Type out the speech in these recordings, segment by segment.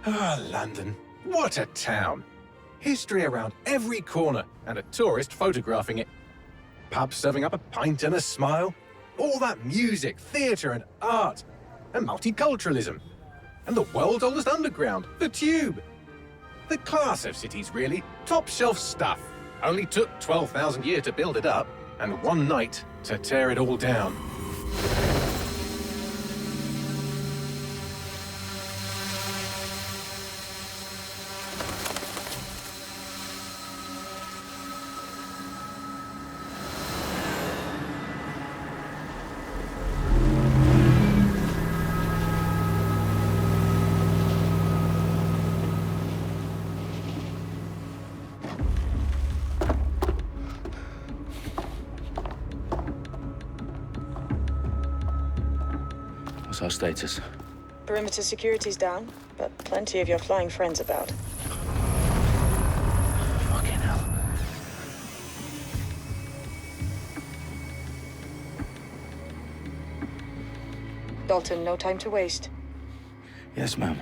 Ah, London. What a town. History around every corner and a tourist photographing it. Pubs serving up a pint and a smile. All that music, theatre and art. And multiculturalism. And the world's oldest underground, the Tube. The class of cities, really. Top shelf stuff. Only took 12,000 years to build it up, and one night to tear it all down. What's our status? Perimeter security's down, but plenty of your flying friends about. Fucking hell. Dalton, no time to waste. Yes, ma'am.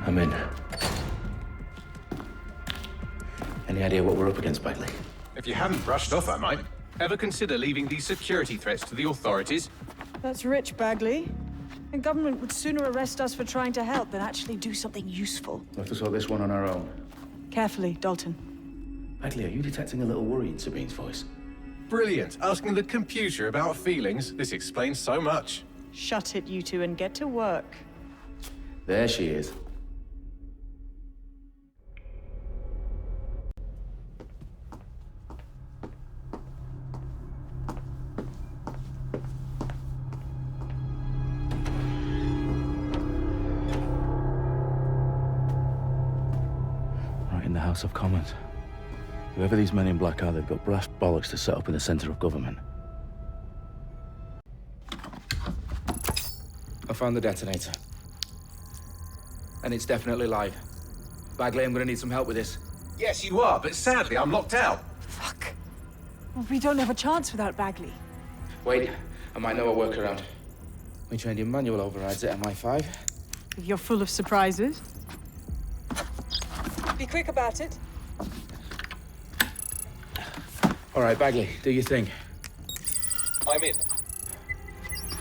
I'm in. Any idea what we're up against, Bagley? If you hadn't brushed off, I might. Ever consider leaving these security threats to the authorities? That's rich, Bagley. The government would sooner arrest us for trying to help than actually do something useful. We'll have to sort this one on our own. Carefully, Dalton. Bagley, are you detecting a little worry in Sabine's voice? Brilliant. Asking the computer about feelings. This explains so much. Shut it, you two, and get to work. There she is. Right in the House of Commons. Whoever these men in black are, they've got brass bollocks to set up in the centre of government. I found the detonator. And it's definitely live. Bagley, I'm gonna need some help with this. Yes, you are, but sadly, I'm locked out. Fuck. Well, we don't have a chance without Bagley. Wait, I might know a workaround. We trained in manual overrides at MI5. You're full of surprises. Be quick about it. All right, Bagley, do your thing. I'm in.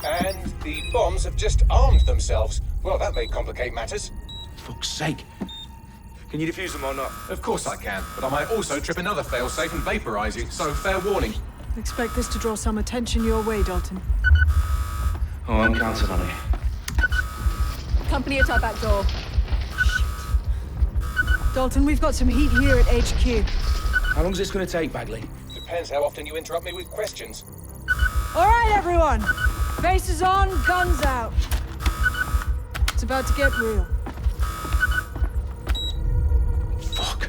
And the bombs have just armed themselves. Well, that may complicate matters. Fuck's sake. Can you defuse them or not? Of course I can, but I might also trip another failsafe and vaporize you, so fair warning. Expect this to draw some attention your way, Dalton. Oh, I'm counting on it. Company at our back door. Dalton, we've got some heat here at HQ. How long's this gonna take, Bagley? Depends how often you interrupt me with questions. All right, everyone. Faces on, guns out. It's about to get real. Fuck.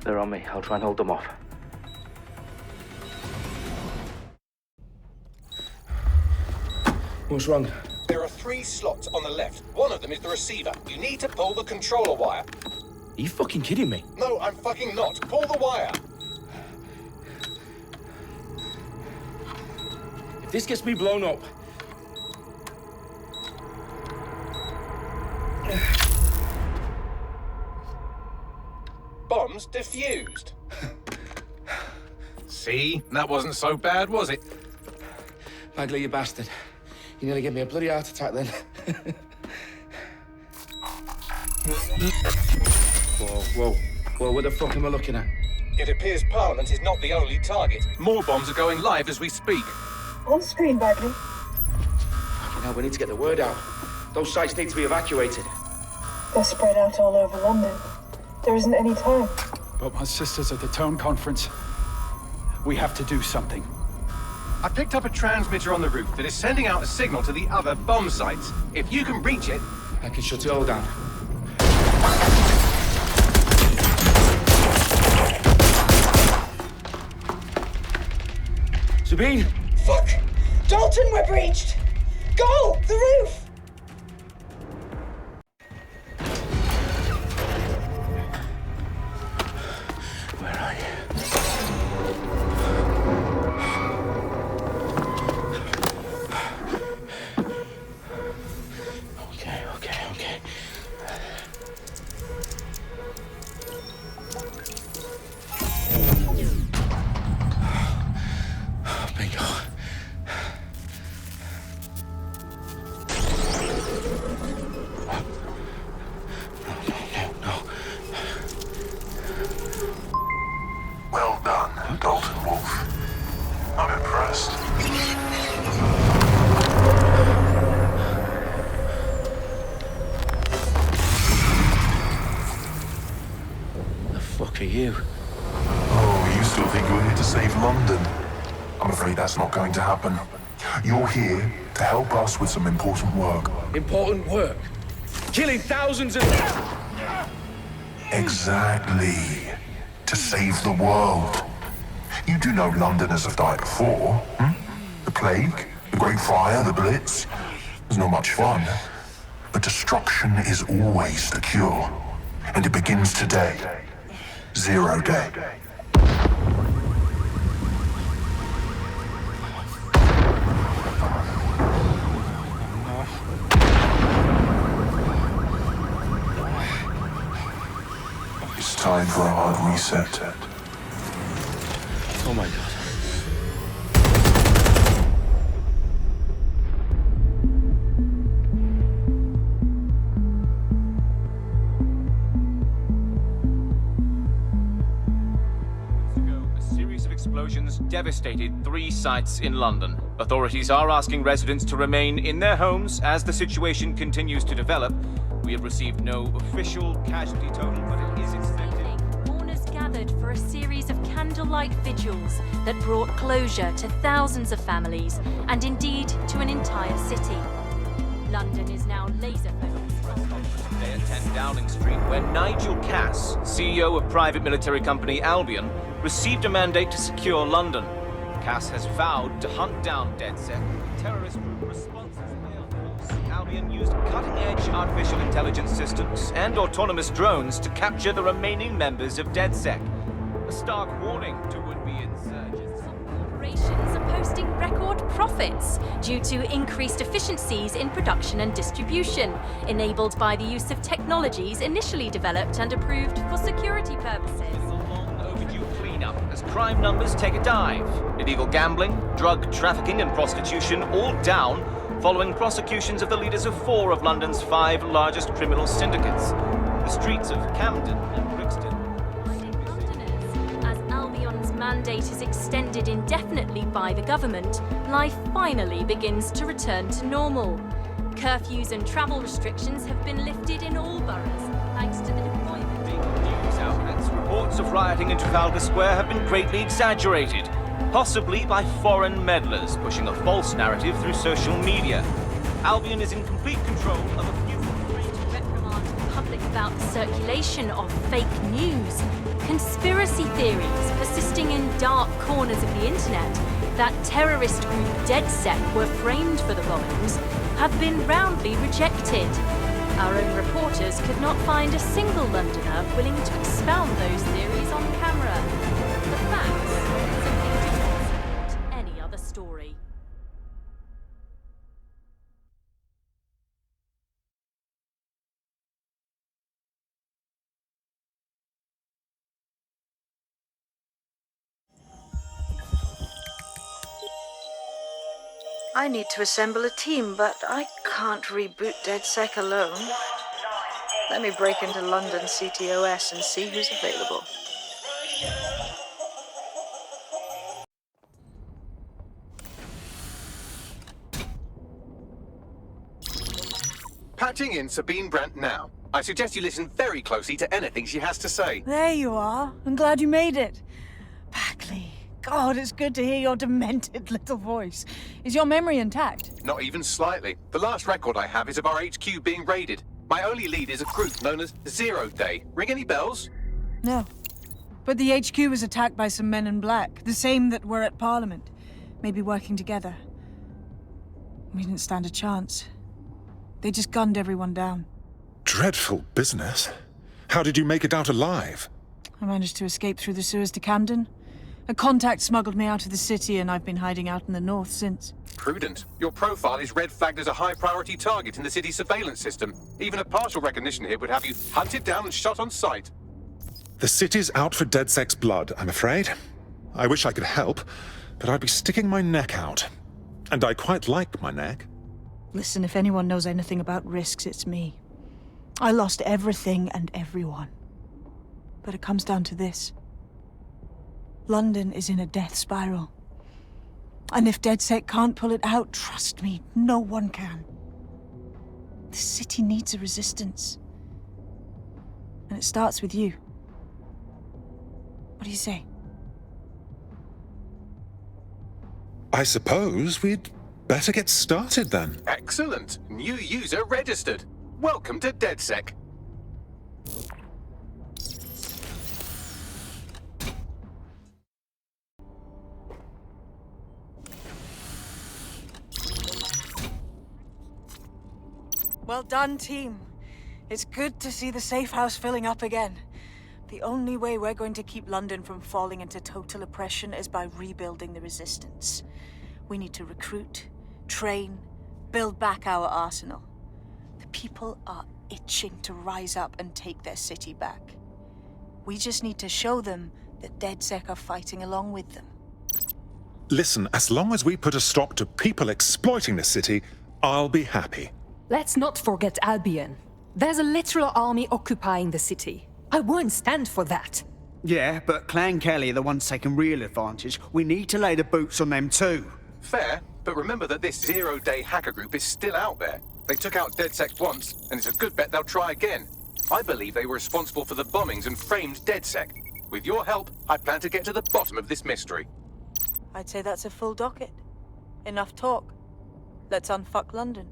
They're on me. I'll try and hold them off. What's wrong? There are 3 slots on the left. One of them is the receiver. You need to pull the controller wire. Are you fucking kidding me? No, I'm fucking not. Pull the wire. If this gets me blown up... Bombs defused. See? That wasn't so bad, was it? Bagley, you bastard. You nearly gave me a bloody heart attack then. Whoa, what the fuck am I looking at? It appears Parliament is not the only target. More bombs are going live as we speak. On screen, Bagley. Fucking hell, we need to get the word out. Those sites need to be evacuated. They're spread out all over London. There isn't any time. But my sister's at the town conference. We have to do something. I picked up a transmitter on the roof that is sending out a signal to the other bomb sites. If you can reach it... I can shut it all down. Sabine! Fuck! Dalton, we're breached! Go! The roof! afraid that's not going to happen. You're here to help us with some important work. Important work. Killing thousands of... Exactly. To save the world. You do know Londoners have died before, hmm? The plague, the Great Fire, the Blitz. It's not much fun. But destruction is always the cure. And it begins today. 0 day. It's time for a hard reset. Oh my god. Explosions devastated 3 sites in London. Authorities are asking residents to remain in their homes as the situation continues to develop. We have received no official casualty total, but it is expected. Mourners gathered for a series of candlelight vigils that brought closure to thousands of families and indeed to an entire city. London is now laser-focused. Today at 10 Downing Street, where Nigel Cass, CEO of private military company Albion, received a mandate to secure London. Cass has vowed to hunt down DedSec. Terrorist group responses failed. Albion used cutting-edge artificial intelligence systems and autonomous drones to capture the remaining members of DedSec. A stark warning to would-be insurgents. Corporations are posting record profits due to increased efficiencies in production and distribution, enabled by the use of technologies initially developed and approved for security purposes. As crime numbers take a dive. Illegal gambling, drug trafficking and prostitution all down following prosecutions of the leaders of 4 of London's 5 largest criminal syndicates. The streets of Camden and Brixton. Londoners, as Albion's mandate is extended indefinitely by the government, life finally begins to return to normal. Curfews and travel restrictions have been lifted in all boroughs, thanks to the deployment. News outlets, reports of rioting in Trafalgar Square have been greatly exaggerated, possibly by foreign meddlers pushing a false narrative through social media. Albion is in complete control of a few... To reprimand the public about the circulation of fake news, conspiracy theories persisting in dark corners of the internet that terrorist group DedSec were framed for the bombings have been roundly rejected. Our own reporters could not find a single Londoner willing to expound those theories on camera. The facts simply do not support any other story. I need to assemble a team, but I can't reboot DedSec alone. Let me break into London CTOS and see who's available. Patching in Sabine Brandt now. I suggest you listen very closely to anything she has to say. There you are. I'm glad you made it. Packley. God, it's good to hear your demented little voice. Is your memory intact? Not even slightly. The last record I have is of our HQ being raided. My only lead is a group known as 0 Day. Ring any bells? No. But the HQ was attacked by some men in black, the same that were at Parliament. Maybe working together. We didn't stand a chance. They just gunned everyone down. Dreadful business. How did you make it out alive? I managed to escape through the sewers to Camden. A contact smuggled me out of the city, and I've been hiding out in the north since. Prudent. Your profile is red flagged as a high-priority target in the city's surveillance system. Even a partial recognition here would have you hunted down and shot on sight. The city's out for DedSec's blood, I'm afraid. I wish I could help, but I'd be sticking my neck out. And I quite like my neck. Listen, if anyone knows anything about risks, it's me. I lost everything and everyone. But it comes down to this. London is in a death spiral. And if DedSec can't pull it out, trust me, no one can. The city needs a resistance. And it starts with you. What do you say? I suppose we'd better get started then. Excellent. New user registered. Welcome to DedSec. Well done, team. It's good to see the safe house filling up again. The only way we're going to keep London from falling into total oppression is by rebuilding the resistance. We need to recruit, train, build back our arsenal. The people are itching to rise up and take their city back. We just need to show them that DedSec are fighting along with them. Listen, as long as we put a stop to people exploiting the city, I'll be happy. Let's not forget Albion. There's a literal army occupying the city. I won't stand for that. Yeah, but Clan Kelly are the ones taking real advantage. We need to lay the boots on them too. Fair, but remember that this zero-day hacker group is still out there. They took out DedSec once, and it's a good bet they'll try again. I believe they were responsible for the bombings and framed DedSec. With your help, I plan to get to the bottom of this mystery. I'd say that's a full docket. Enough talk. Let's unfuck London.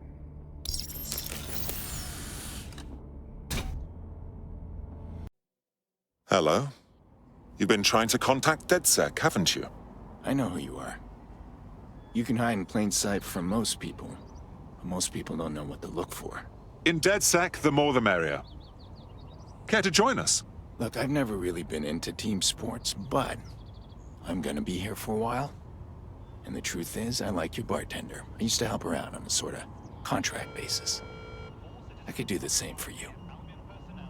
Hello? You've been trying to contact DedSec, haven't you? I know who you are. You can hide in plain sight from most people, but most people don't know what to look for. In DedSec, the more the merrier. Care to join us? Look, I've never really been into team sports, but I'm gonna be here for a while. And the truth is, I like your bartender. I used to help her out on a sort of contract basis. I could do the same for you,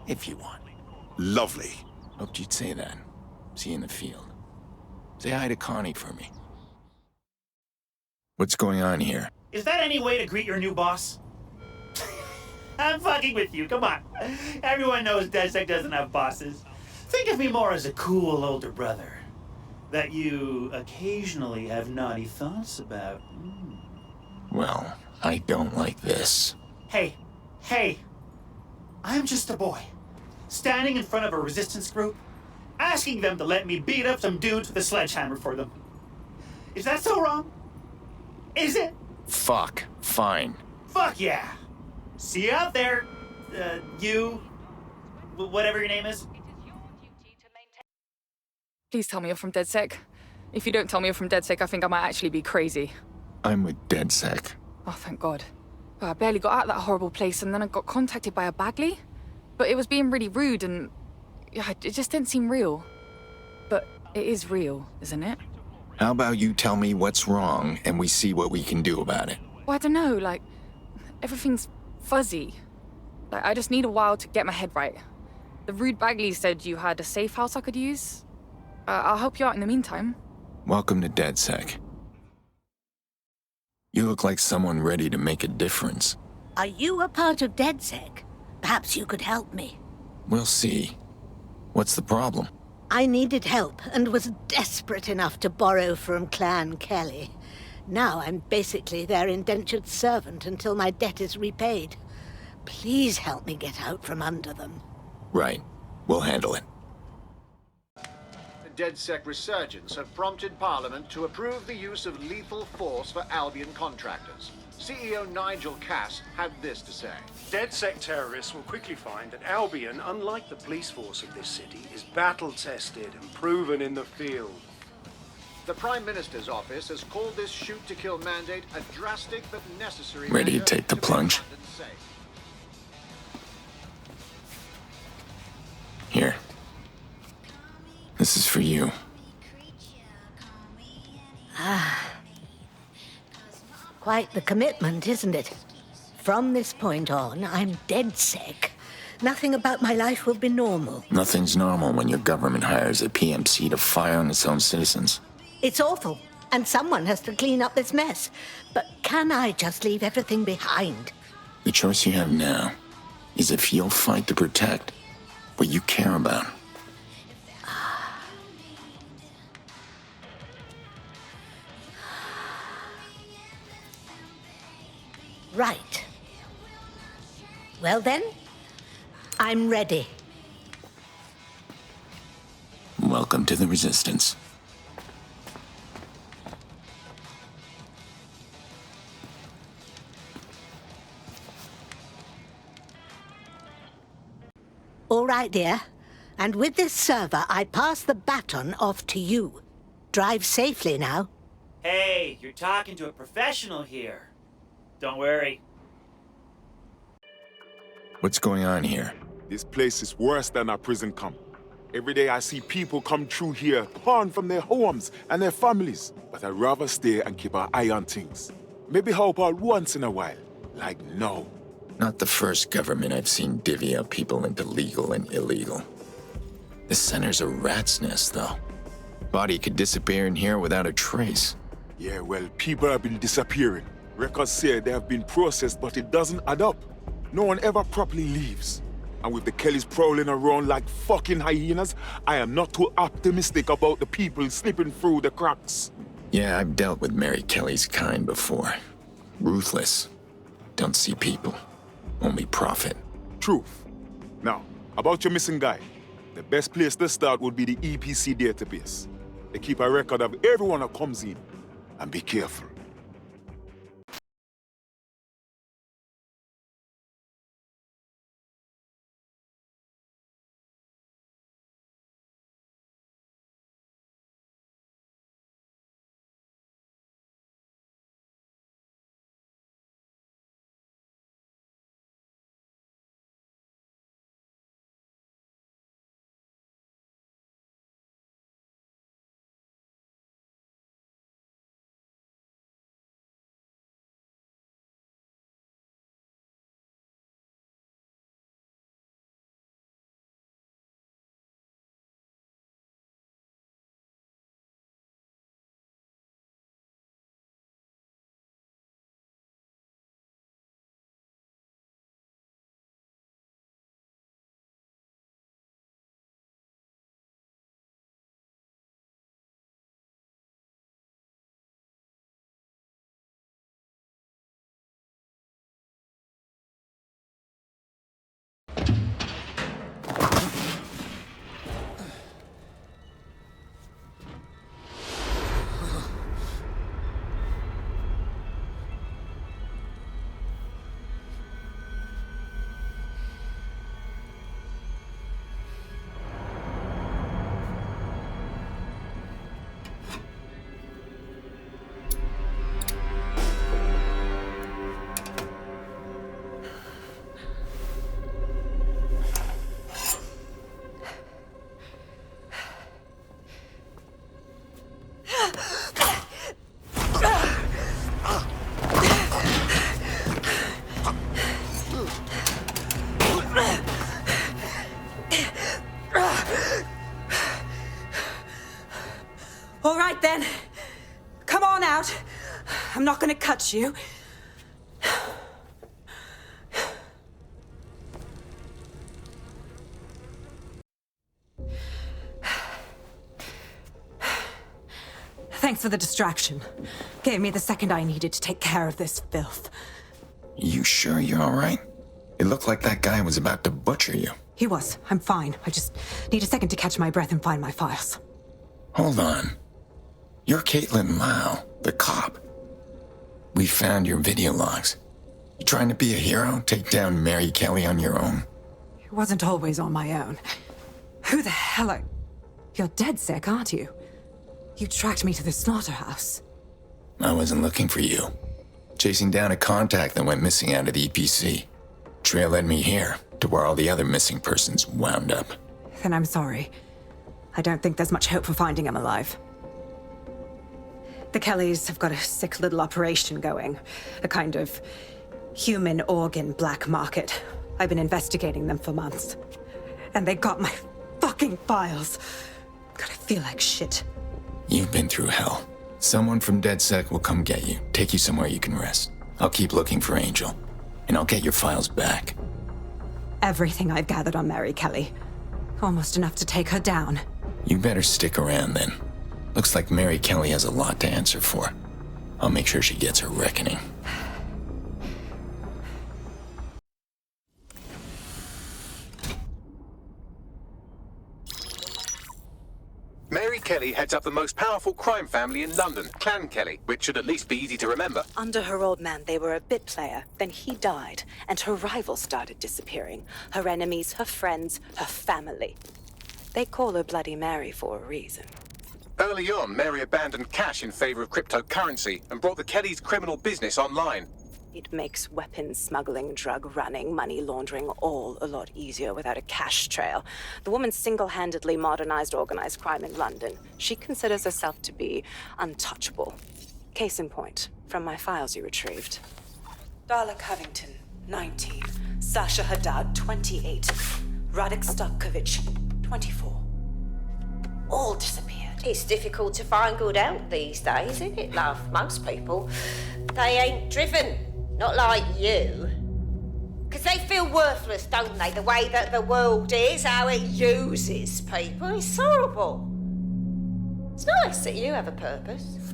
if you want. Lovely. Hoped you'd say that. See you in the field. Say hi to Connie for me. What's going on here? Is that any way to greet your new boss? I'm fucking with you, come on. Everyone knows DedSec doesn't have bosses. Think of me more as a cool older brother that you occasionally have naughty thoughts about. Well, I don't like this. Hey, I'm just a boy, standing in front of a resistance group, asking them to let me beat up some dudes with a sledgehammer for them. Is that so wrong? Is it? Fuck. Fine. Fuck yeah. See you out there, you, whatever your name is. Please tell me you're from DedSec. If you don't tell me you're from DedSec, I think I might actually be crazy. I'm with DedSec. Oh, thank God. I barely got out of that horrible place, and then I got contacted by a Bagley. But it was being really rude, and yeah, it just didn't seem real. But it is real, isn't it? How about you tell me what's wrong, and we see what we can do about it? Well, I don't know, like, everything's fuzzy. Like, I just need a while to get my head right. The rude Bagley said you had a safe house I could use. I'll help you out in the meantime. Welcome to DedSec. You look like someone ready to make a difference. Are you a part of DedSec? Perhaps you could help me. We'll see. What's the problem? I needed help and was desperate enough to borrow from Clan Kelly. Now I'm basically their indentured servant until my debt is repaid. Please help me get out from under them. Right. We'll handle it. The DedSec resurgence have prompted Parliament to approve the use of lethal force for Albion contractors. CEO Nigel Cass had this to say. DedSec terrorists will quickly find that Albion, unlike the police force of this city, is battle-tested and proven in the field. The Prime Minister's office has called this shoot-to-kill mandate a drastic but necessary Ready to measure take the make plunge? London safe. Here. This is for you. Quite the commitment, isn't it? From this point on, I'm DedSec. Nothing about my life will be normal. Nothing's normal when your government hires a PMC to fire on its own citizens. It's awful, and someone has to clean up this mess. But can I just leave everything behind? The choice you have now is if you'll fight to protect what you care about. Right. Well then, I'm ready. Welcome to the Resistance. All right, dear. And with this server, I pass the baton off to you. Drive safely now. Hey, you're talking to a professional here. Don't worry. What's going on here? This place is worse than a prison camp. Every day I see people come through here, torn from their homes and their families. But I'd rather stay and keep an eye on things. Maybe help out once in a while. Like now. Not the first government I've seen divvy up people into legal and illegal. This center's a rat's nest, though. Body could disappear in here without a trace. Yeah, well, people have been disappearing. Records say they have been processed, but it doesn't add up. No one ever properly leaves. And with the Kellys prowling around like fucking hyenas, I am not too optimistic about the people slipping through the cracks. Yeah, I've dealt with Mary Kelly's kind before. Ruthless. Don't see people. Only profit. Truth. Now, about your missing guy. The best place to start would be the EPC database. They keep a record of everyone that comes in. And be careful. All right, then. Come on out. I'm not gonna cut you. Thanks for the distraction. Gave me the second I needed to take care of this filth. You sure you're all right? It looked like that guy was about to butcher you. He was. I'm fine. I just need a second to catch my breath and find my files. Hold on. You're Caitlin Lau, the cop. We found your video logs. You trying to be a hero? Take down Mary Kelly on your own? It wasn't always on my own. Who the hell are... You're dead sick, aren't you? You tracked me to the slaughterhouse. I wasn't looking for you. Chasing down a contact that went missing out of the EPC. Trail led me here, to where all the other missing persons wound up. Then I'm sorry. I don't think there's much hope for finding him alive. The Kellys have got a sick little operation going. A kind of human organ black market. I've been investigating them for months. And they got my fucking files. God, I feel like shit. You've been through hell. Someone from DedSec will come get you, take you somewhere you can rest. I'll keep looking for Angel, and I'll get your files back. Everything I've gathered on Mary Kelly. Almost enough to take her down. You better stick around then. Looks like Mary Kelly has a lot to answer for. I'll make sure she gets her reckoning. Mary Kelly heads up the most powerful crime family in London, Clan Kelly, which should at least be easy to remember. Under her old man, they were a bit player. Then he died, and her rivals started disappearing. Her enemies, her friends, her family. They call her Bloody Mary for a reason. Early on, Mary abandoned cash in favor of cryptocurrency and brought the Kellys' criminal business online. It makes weapons smuggling, drug running, money laundering all a lot easier without a cash trail. The woman single-handedly modernized organized crime in London. She considers herself to be untouchable. Case in point, from my files you retrieved. Darla Covington, 19. Sasha Haddad, 28. Radek Stokovich, 24. All disappeared. It's difficult to find good help these days, isn't it, love? Most people, they ain't driven. Not like you. 'Cause they feel worthless, don't they? The way that the world is, how it uses people. It's horrible. It's nice that you have a purpose.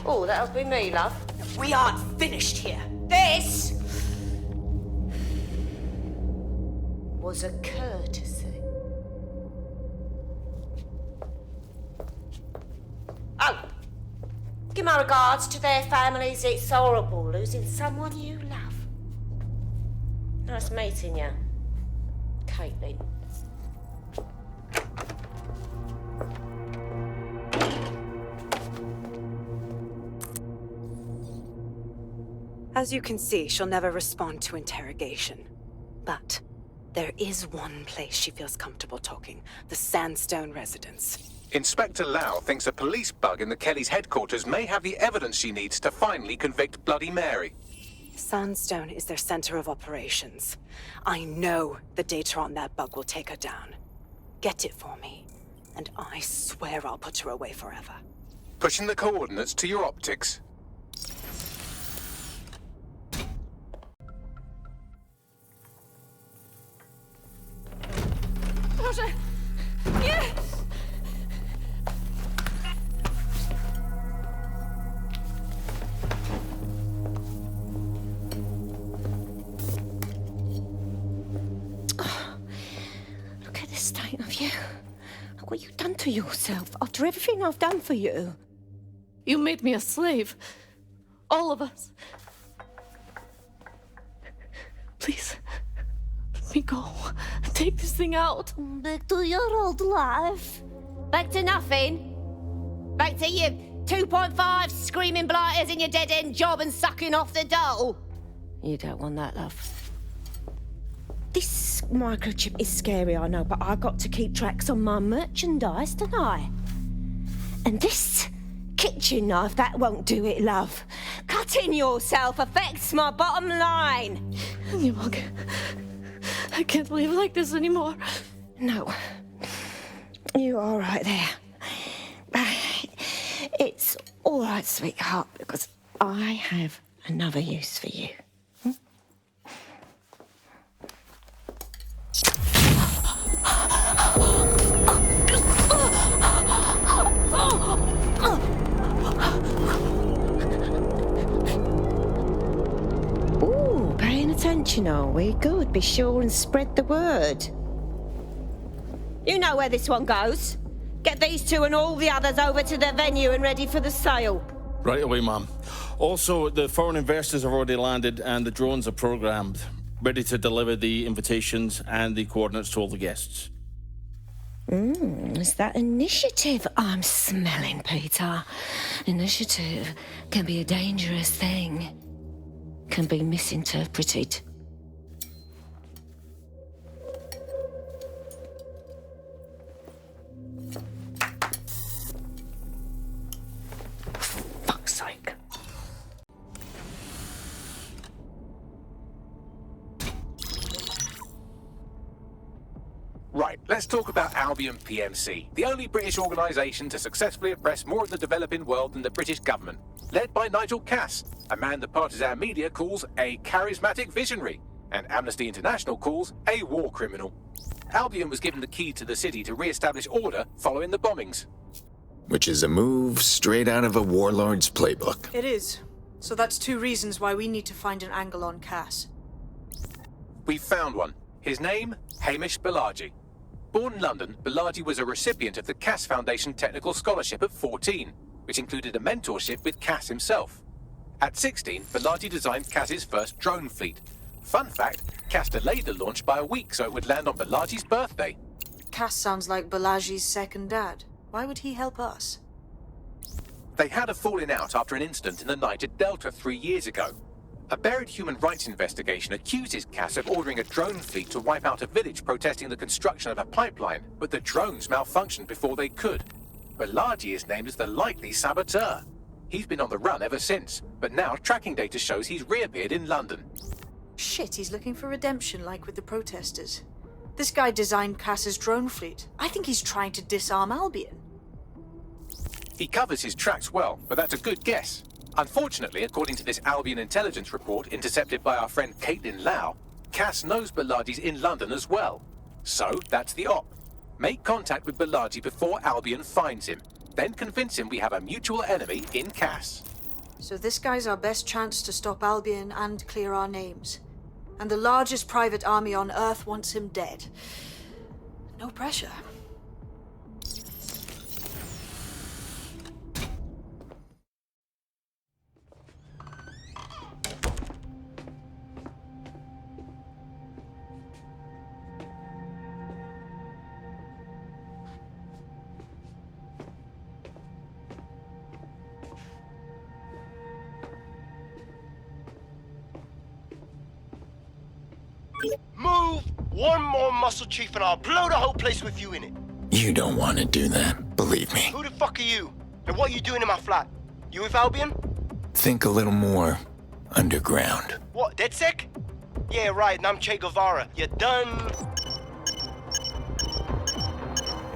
Oh, that'll be me, love. We aren't finished here. This was a courtesy. Oh, give my regards to their families. It's horrible losing someone you love. Nice meeting you, Caitlin. As you can see, she'll never respond to interrogation. But there is one place she feels comfortable talking, the Sandstone residence. Inspector Lau thinks a police bug in the Kellys' headquarters may have the evidence she needs to finally convict Bloody Mary. Sandstone is their center of operations. I know the data on that bug will take her down. Get it for me, and I swear I'll put her away forever. Pushing the coordinates to your optics. Proszę! Nie! Look at the state of you. Look what you've done to yourself after everything I've done for you. You made me a slave. All of us. Please, let me go. Take this thing out. Back to your old life. Back to nothing. Back to you 2.5 screaming blighters in your dead-end job and sucking off the dole. You don't want that, love. This microchip is scary, I know, but I got to keep tracks on my merchandise, don't I? And this kitchen knife, that won't do it, love. Cutting yourself affects my bottom line. I can't live like this anymore. No. You're all right there. It's all right, sweetheart, because I have another use for you. Ooh, paying attention, are we? Good. Be sure and spread the word. You know where this one goes. Get these two and all the others over to the venue and ready for the sale. Right away, Mum. Also, the foreign investors have already landed and the drones are programmed, ready to deliver the invitations and the coordinates to all the guests. Is that initiative I'm smelling, Peter? Initiative can be a dangerous thing. Can be misinterpreted. Fuck's sake. Right, let's talk about Albion PMC, the only British organisation to successfully oppress more of the developing world than the British government, led by Nigel Cass, a man the partisan media calls a charismatic visionary, and Amnesty International calls a war criminal. Albion was given the key to the city to re-establish order following the bombings. Which is a move straight out of a warlord's playbook. It is. So that's two reasons why we need to find an angle on Cass. We've found one. His name, Hamish Balaji. Born in London, Bilardi was a recipient of the Cass Foundation Technical Scholarship at 14, which included a mentorship with Cass himself. At 16, Bilardi designed Cass's first drone fleet. Fun fact, Cass delayed the launch by a week so it would land on Bilardi's birthday. Cass sounds like Balaji's second dad. Why would he help us? They had a falling out after an incident in the Niger Delta 3 years ago. A buried human rights investigation accuses Cass of ordering a drone fleet to wipe out a village protesting the construction of a pipeline, but the drones malfunctioned before they could. Bilardi is named as the likely saboteur. He's been on the run ever since, but now tracking data shows he's reappeared in London. Shit, he's looking for redemption like with the protesters. This guy designed Cass's drone fleet. I think he's trying to disarm Albion. He covers his tracks well, but that's a good guess. Unfortunately, according to this Albion intelligence report intercepted by our friend Caitlin Lau, Cass knows Bilardi's in London as well. So, that's the op. Make contact with Bilardi before Albion finds him. Then convince him we have a mutual enemy in Cass. So this guy's our best chance to stop Albion and clear our names. And the largest private army on Earth wants him dead. No pressure. Move one more muscle chief and I'll blow the whole place with you in it. You don't want to do that, believe me. Who the fuck are you? And what are you doing in my flat? You with Albion? Think a little more underground. What, DedSec? Yeah, right, and I'm Che Guevara. You done?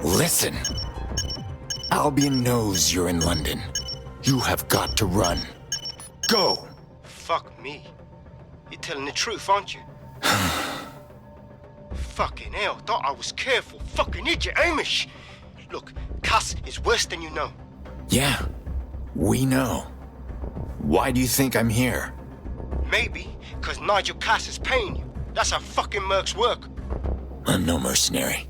Listen. Albion knows you're in London. You have got to run. Go! Fuck me. You're telling the truth, aren't you? Fucking hell, thought I was careful. Fucking idiot, Amish. Look, Cass is worse than you know. Yeah, we know. Why do you think I'm here? Maybe because Nigel Cass is paying you. That's how fucking mercs work. I'm no mercenary.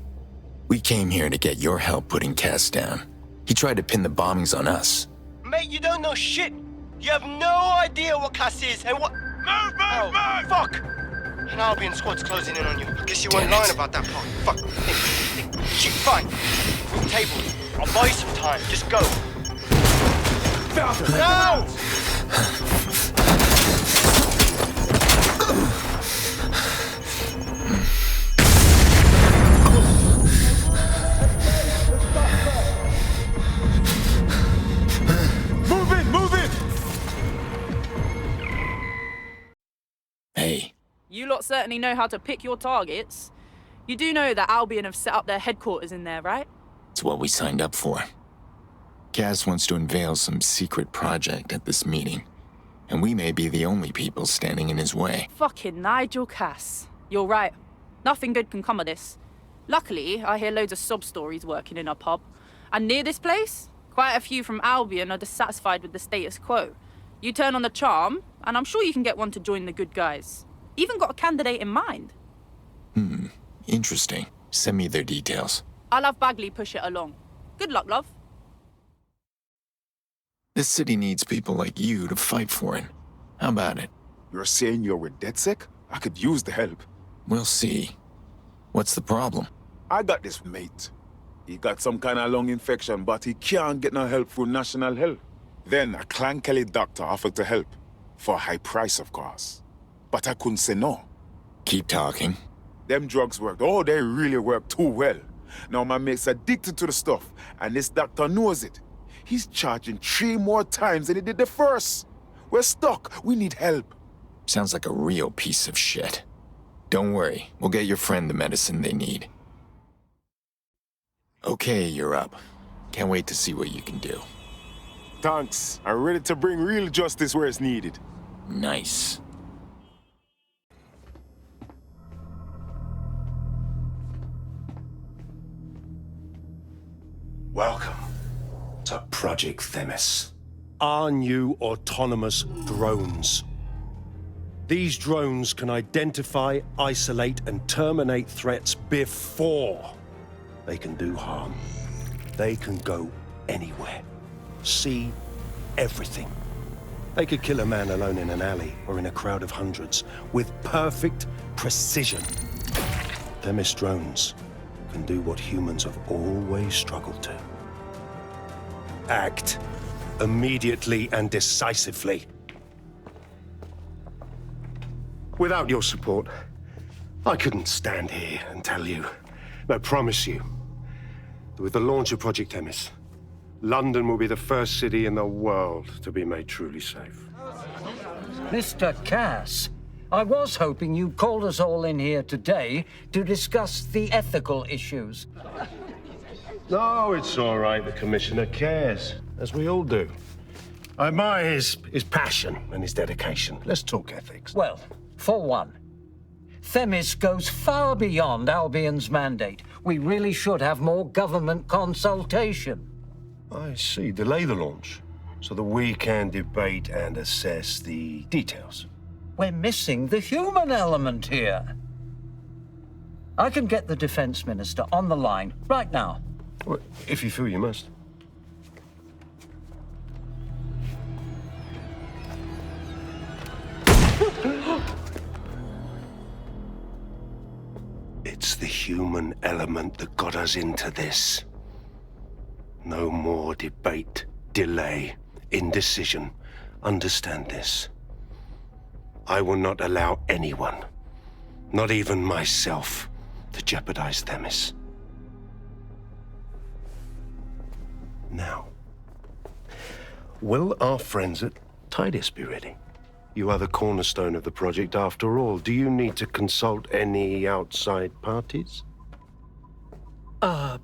We came here to get your help putting Cass down. He tried to pin the bombings on us. Mate, you don't know shit. You have no idea what Cass is and what... Move! Fuck! An Albion squad's closing in on you. I guess you weren't lying about that part. Fuck. Shit, fine. Move table. I'll buy you some time. Just go. No! Move it! Hey. You lot certainly know how to pick your targets. You do know that Albion have set up their headquarters in there, right? It's what we signed up for. Cass wants to unveil some secret project at this meeting, and we may be the only people standing in his way. Fucking Nigel Cass. You're right. Nothing good can come of this. Luckily, I hear loads of sob stories working in our pub. And near this place, quite a few from Albion are dissatisfied with the status quo. You turn on the charm, and I'm sure you can get one to join the good guys. Even got a candidate in mind. Interesting. Send me their details. I'll have Bagley push it along. Good luck, love. This city needs people like you to fight for it. How about it? You're saying you're with DedSec? I could use the help. We'll see. What's the problem? I got this mate. He got some kind of lung infection, but he can't get no help through National Health. Then a Clan Kelly doctor offered to help. For a high price, of course. But I couldn't say no. Keep talking. Them drugs worked. Oh, they really work too well. Now my mate's addicted to the stuff, and this doctor knows it. He's charging 3 more times than he did the first. We're stuck. We need help. Sounds like a real piece of shit. Don't worry. We'll get your friend the medicine they need. Okay, you're up. Can't wait to see what you can do. Thanks. I'm ready to bring real justice where it's needed. Nice. Welcome to Project Themis. Our new autonomous drones. These drones can identify, isolate, and terminate threats before they can do harm. They can go anywhere. See everything. They could kill a man alone in an alley or in a crowd of hundreds with perfect precision. Themis drones can do what humans have always struggled to. Act immediately and decisively. Without your support, I couldn't stand here and tell you, but promise you, that with the launch of Project Themis, London will be the first city in the world to be made truly safe. Mr. Cass, I was hoping you called us all in here today to discuss the ethical issues. No, it's all right. The Commissioner cares, as we all do. I admire his passion and his dedication. Let's talk ethics. Well, for one, Themis goes far beyond Albion's mandate. We really should have more government consultation. I see. Delay the launch so that we can debate and assess the details. We're missing the human element here. I can get the Defense Minister on the line right now. Well, if you feel you must. It's the human element that got us into this. No more debate, delay, indecision. Understand this. I will not allow anyone, not even myself, to jeopardize Themis. Now, will our friends at Titus be ready? You are the cornerstone of the project after all. Do you need to consult any outside parties? No.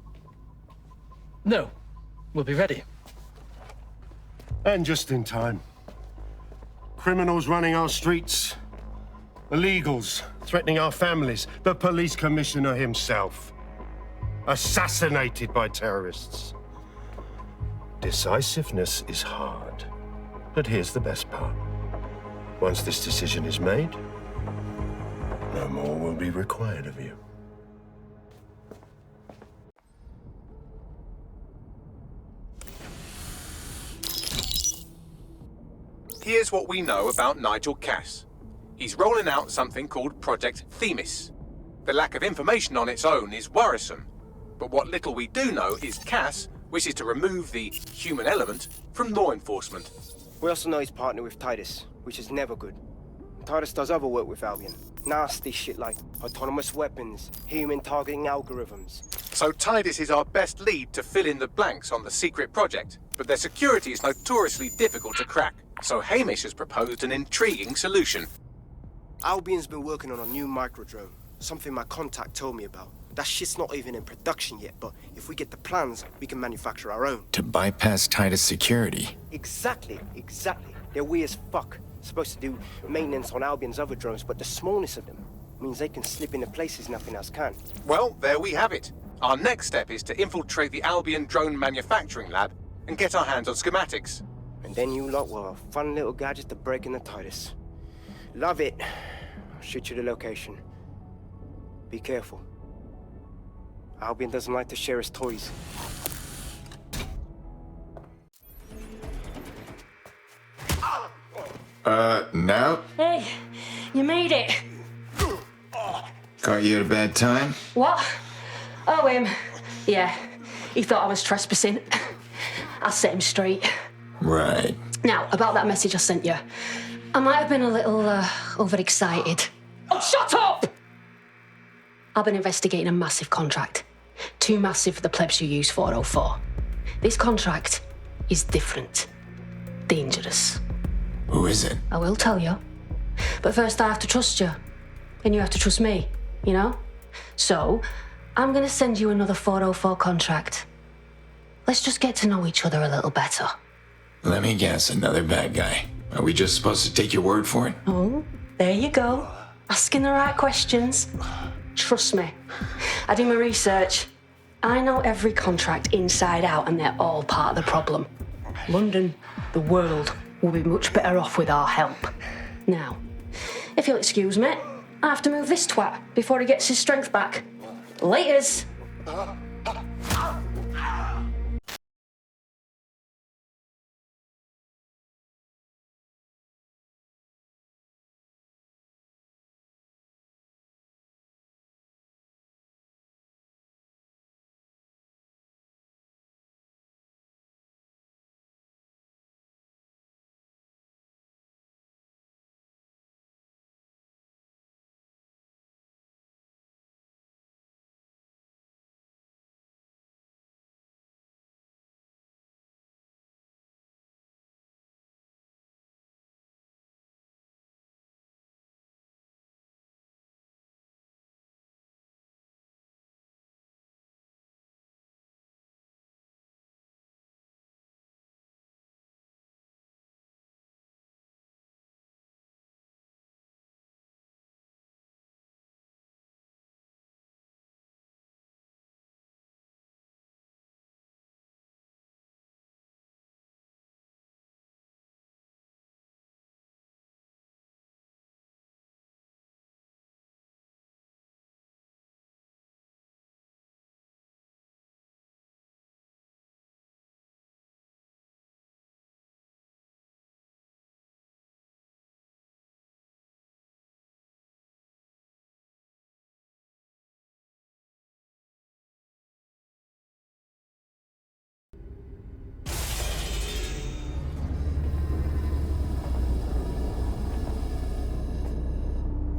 We'll be ready. And just in time. Criminals running our streets. Illegals threatening our families. The police commissioner himself. Assassinated by terrorists. Decisiveness is hard. But here's the best part. Once this decision is made, no more will be required of you. Here's what we know about Nigel Cass. He's rolling out something called Project Themis. The lack of information on its own is worrisome, but what little we do know is Cass wishes to remove the human element from law enforcement. We also know he's partnered with Titus, which is never good. Titus does other work with Albion. Nasty shit like autonomous weapons, human targeting algorithms. So Titus is our best lead to fill in the blanks on the secret project, but their security is notoriously difficult to crack. So Hamish has proposed an intriguing solution. Albion's been working on a new microdrone, something my contact told me about. That shit's not even in production yet, but if we get the plans, we can manufacture our own. To bypass Titus security. Exactly. They're weird as fuck. Supposed to do maintenance on Albion's other drones, but the smallness of them means they can slip into places nothing else can. Well, there we have it. Our next step is to infiltrate the Albion drone manufacturing lab and get our hands on schematics. And then you lot will have fun little gadgets to break in the Titus. Love it. I'll shoot you the location. Be careful. Albion doesn't like to share his toys. No? Hey, you made it. Caught you at a bad time? What? Oh, him. Yeah, he thought I was trespassing. I'll set him straight. Right. Now, about that message I sent you. I might have been a little overexcited. Oh, shut up! I've been investigating a massive contract. Too massive for the plebs who use 404. This contract is different. Dangerous. Who is it? I will tell you. But first I have to trust you. And you have to trust me, you know? So, I'm gonna send you another 404 contract. Let's just get to know each other a little better. Let me guess, another bad guy. Are we just supposed to take your word for it? Oh, there you go. Asking the right questions. Trust me. I do my research. I know every contract inside out, and they're all part of the problem. London, the world, will be much better off with our help. Now, if you'll excuse me, I have to move this twat before he gets his strength back. Laters.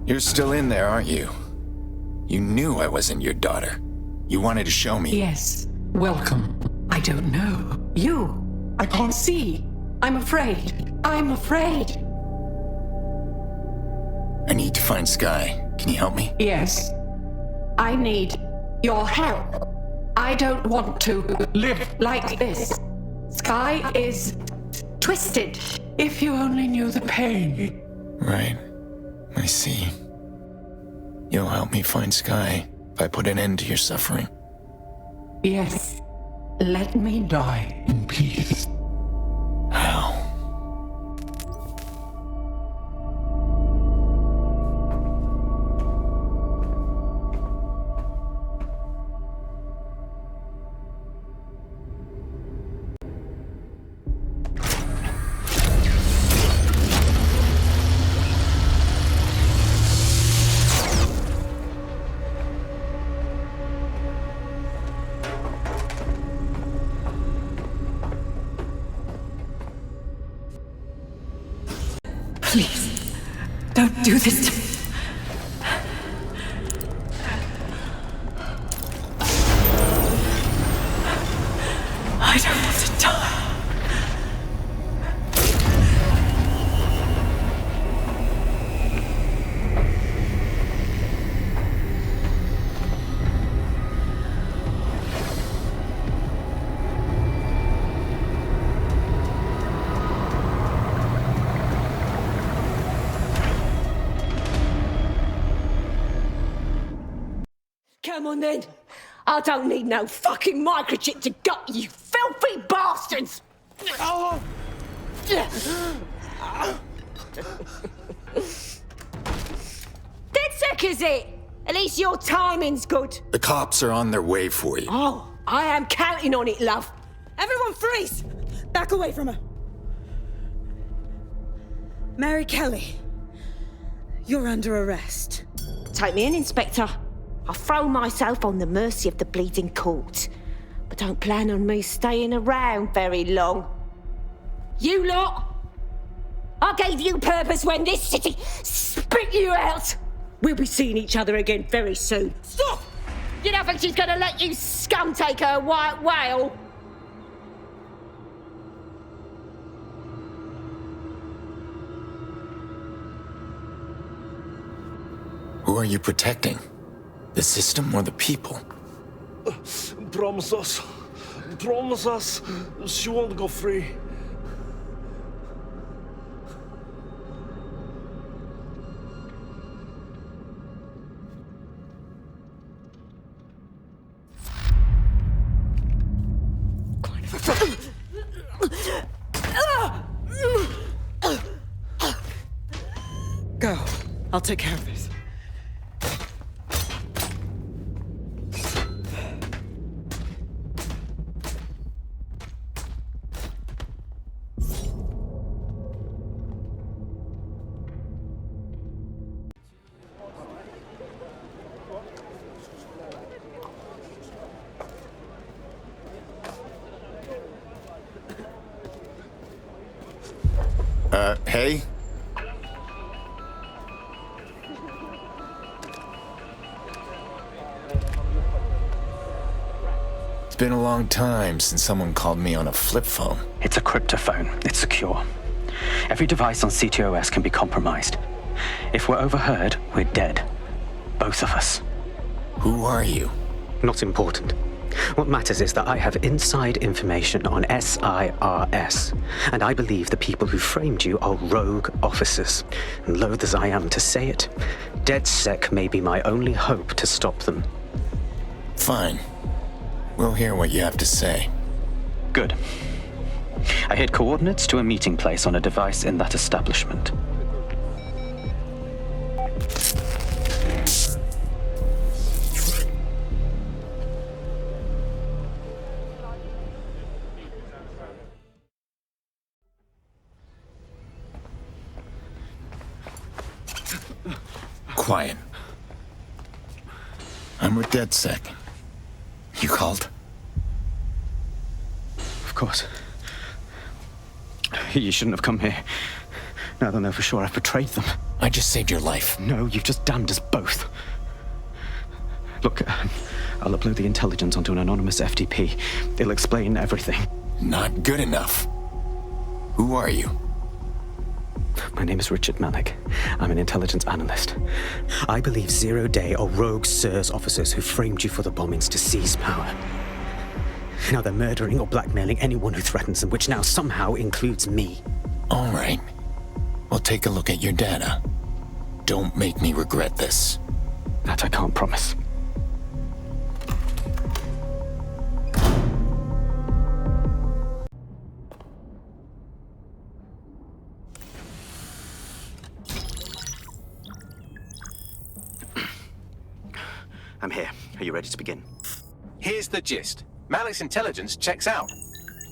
You're still in there, aren't you? You knew I wasn't your daughter. You wanted to show me. Yes. Welcome. I don't know. You. I can't see. I'm afraid. I'm afraid. I need to find Sky. Can you help me? Yes. I need your help. I don't want to live like this. Sky is twisted. If you only knew the pain. Right. I see. You'll help me find Sky if I put an end to your suffering. Yes. Let me die in peace. How? Please, don't do this to me. I don't want to die. Come on then. I don't need no fucking microchip to gut you filthy bastards! Oh. DedSec is it? At least your timing's good. The cops are on their way for you. Oh, I am counting on it, love. Everyone freeze! Back away from her. Mary Kelly, you're under arrest. Take me in, Inspector. I'll throw myself on the mercy of the bleeding court. But don't plan on me staying around very long. You lot! I gave you purpose when this city spit you out! We'll be seeing each other again very soon. Stop! You don't think she's gonna let you scum take her white whale? Who are you protecting? The system or the people? Promise us. Promise us. She won't go free. Go. I'll take care of this. Hey? It's been a long time since someone called me on a flip phone. It's a cryptophone. It's secure. Every device on CTOS can be compromised. If we're overheard, we're dead. Both of us. Who are you? Not important. What matters is that I have inside information on SIRS, and I believe the people who framed you are rogue officers. And loath as I am to say it, DedSec may be my only hope to stop them. Fine. We'll hear what you have to say. Good. I hid coordinates to a meeting place on a device in that establishment. Quiet. I'm with DedSec. You called? Of course. You shouldn't have come here. Now they'll know for sure I've betrayed them. I just saved your life. No, you've just damned us both. Look, I'll upload the intelligence onto an anonymous FTP. It'll explain everything. Not good enough. Who are you? My name is Richard Malik. I'm an intelligence analyst. I believe Zero Day are rogue SIRS officers who framed you for the bombings to seize power. Now they're murdering or blackmailing anyone who threatens them, which now somehow includes me. All right. We'll take a look at your data. Don't make me regret this. That I can't promise. I'm here. Are you ready to begin? Here's the gist. Malik's intelligence checks out.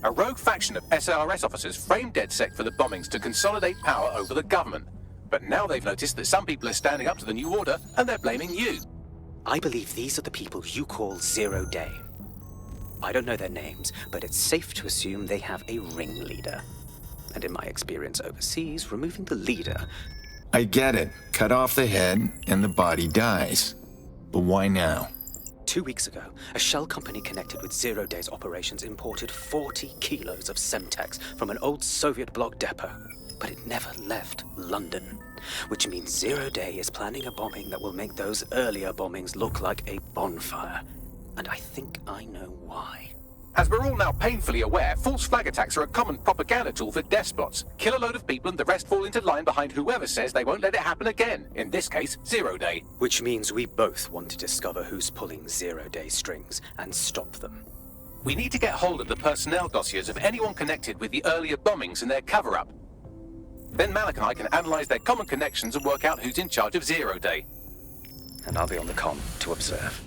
A rogue faction of SRS officers framed DedSec for the bombings to consolidate power over the government. But now they've noticed that some people are standing up to the new order, and they're blaming you. I believe these are the people you call Zero Day. I don't know their names, but it's safe to assume they have a ringleader. And in my experience overseas, removing the leader... I get it. Cut off the head, and the body dies. But why now? 2 weeks ago, a shell company connected with Zero Day's operations imported 40 kilos of Semtex from an old Soviet bloc depot. But it never left London, which means Zero Day is planning a bombing that will make those earlier bombings look like a bonfire. And I think I know why. As we're all now painfully aware, false flag attacks are a common propaganda tool for despots. Kill a load of people and the rest fall into line behind whoever says they won't let it happen again. In this case, Zero Day. Which means we both want to discover who's pulling Zero Day strings and stop them. We need to get hold of the personnel dossiers of anyone connected with the earlier bombings and their cover-up. Then Malik and I can analyze their common connections and work out who's in charge of Zero Day. And I'll be on the comm to observe.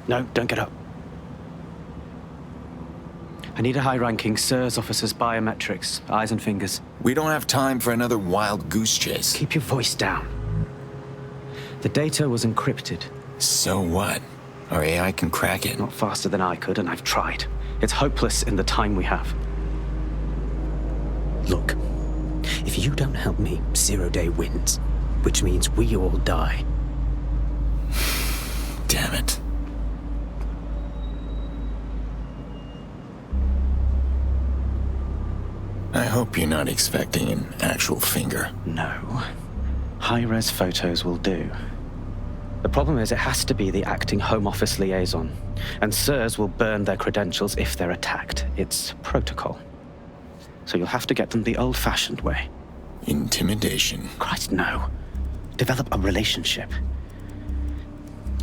No, don't get up. I need a high-ranking SIRS officer's biometrics, eyes and fingers. We don't have time for another wild goose chase. Keep your voice down. The data was encrypted. So what? Our AI can crack it. Not faster than I could, and I've tried. It's hopeless in the time we have. Look, if you don't help me, Zero Day wins, which means we all die. Damn it. I hope you're not expecting an actual finger. No. High-res photos will do. The problem is it has to be the acting Home Office liaison, and SIRS will burn their credentials if they're attacked. It's protocol. So you'll have to get them the old-fashioned way. Intimidation. Christ, no. Develop a relationship.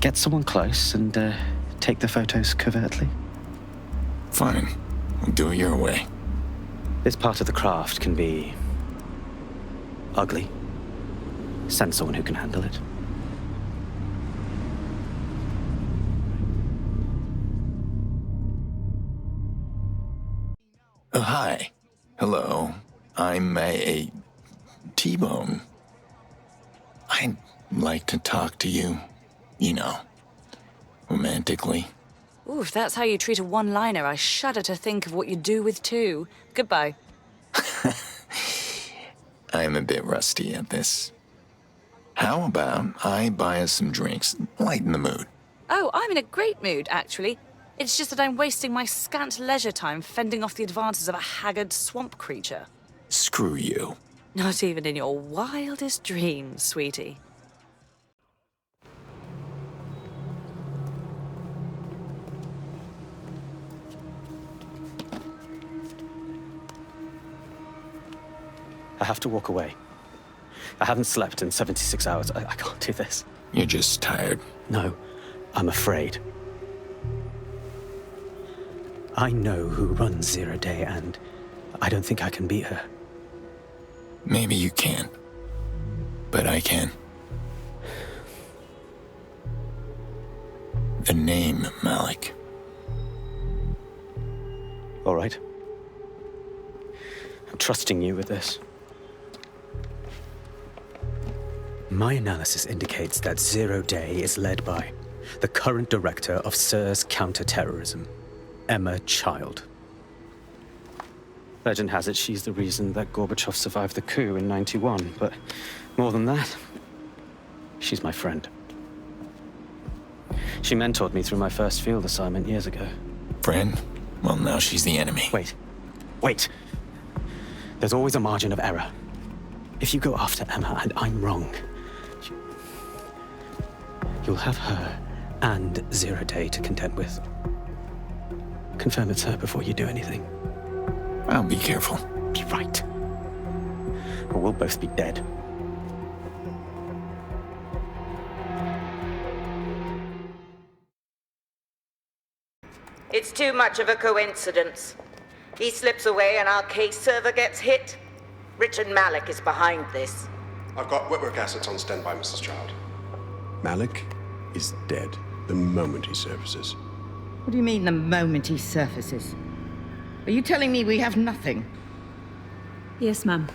Get someone close and take the photos covertly. Fine. We'll do it your way. This part of the craft can be ugly. Send someone who can handle it. Hi. Hello. I'm a T-Bone. I'd like to talk to you, you know, romantically. Ooh, if that's how you treat a one-liner, I shudder to think of what you do with two. Goodbye. I'm a bit rusty at this. How about I buy us some drinks, lighten the mood? Oh, I'm in a great mood, actually. It's just that I'm wasting my scant leisure time fending off the advances of a haggard swamp creature. Screw you. Not even in your wildest dreams, sweetie. I have to walk away. I haven't slept in 76 hours. I can't do this. You're just tired. No, I'm afraid. I know who runs Zero Day, and I don't think I can beat her. Maybe you can. But I can. The name, Malik. All right. I'm trusting you with this. My analysis indicates that Zero Day is led by the current director of SIR's counter-terrorism, Emma Child. Legend has it she's the reason that Gorbachev survived the coup in '91, but more than that, she's my friend. She mentored me through my first field assignment years ago. Friend? Well, now she's the enemy. Wait. There's always a margin of error. If you go after Emma and I'm wrong, you'll have her and Zero Day to contend with. Confirm it's her before you do anything. I'll be careful. Be right. Or we'll both be dead. It's too much of a coincidence. He slips away and our case server gets hit. Richard Malik is behind this. I've got Whitwork assets on standby, Mrs. Child. Malik is dead the moment he surfaces. What do you mean, the moment he surfaces? Are you telling me we have nothing? Yes, ma'am.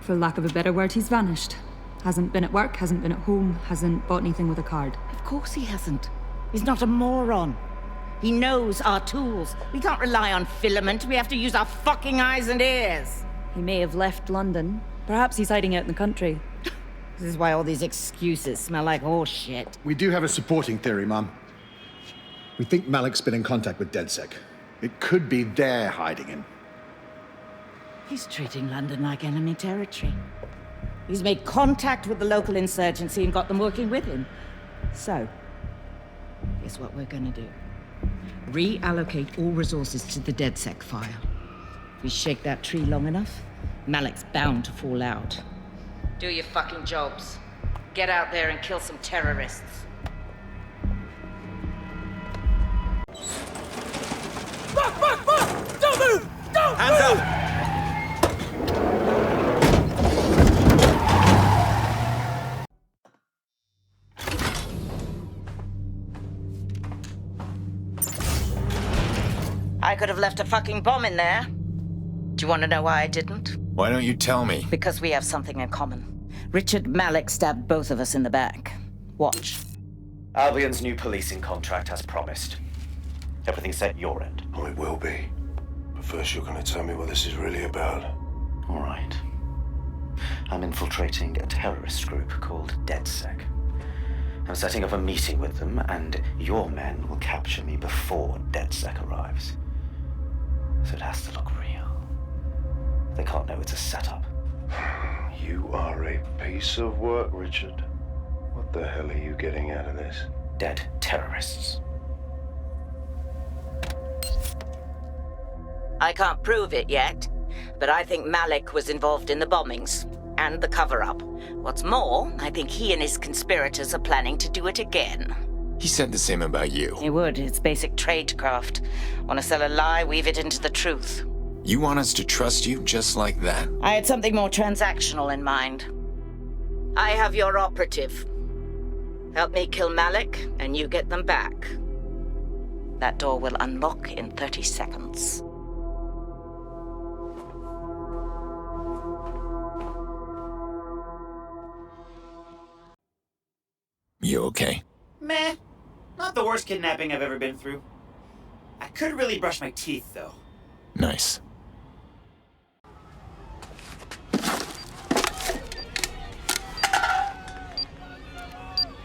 For lack of a better word, he's vanished. Hasn't been at work, hasn't been at home, hasn't bought anything with a card. Of course he hasn't. He's not a moron. He knows our tools. We can't rely on filament. We have to use our fucking eyes and ears. He may have left London. Perhaps he's hiding out in the country. This is why all these excuses smell like horse shit. We do have a supporting theory, Mum. We think Malik's been in contact with DedSec. It could be they're hiding him. He's treating London like enemy territory. He's made contact with the local insurgency and got them working with him. So, here's what we're gonna do. Reallocate all resources to the DedSec file. If we shake that tree long enough, Malik's bound to fall out. Do your fucking jobs. Get out there and kill some terrorists. Fuck! Don't move! Don't Hands move! up! I could have left a fucking bomb in there. Do you want to know why I didn't? Why don't you tell me? Because we have something in common. Richard Malik stabbed both of us in the back. Watch. Albion's new policing contract has promised. Everything's set your end. Oh, it will be. But first you're going to tell me what this is really about. All right. I'm infiltrating a terrorist group called DedSec. I'm setting up a meeting with them, and your men will capture me before DedSec arrives. So it has to look real. They can't know it's a setup. You are a piece of work, Richard. What the hell are you getting out of this? Dead terrorists. I can't prove it yet, but I think Malik was involved in the bombings and the cover-up. What's more, I think he and his conspirators are planning to do it again. He said the same about you. He would. It's basic tradecraft. Want to sell a lie, weave it into the truth. You want us to trust you just like that? I had something more transactional in mind. I have your operative. Help me kill Malik, and you get them back. That door will unlock in 30 seconds. You okay? Meh. Not the worst kidnapping I've ever been through. I could really brush my teeth, though. Nice.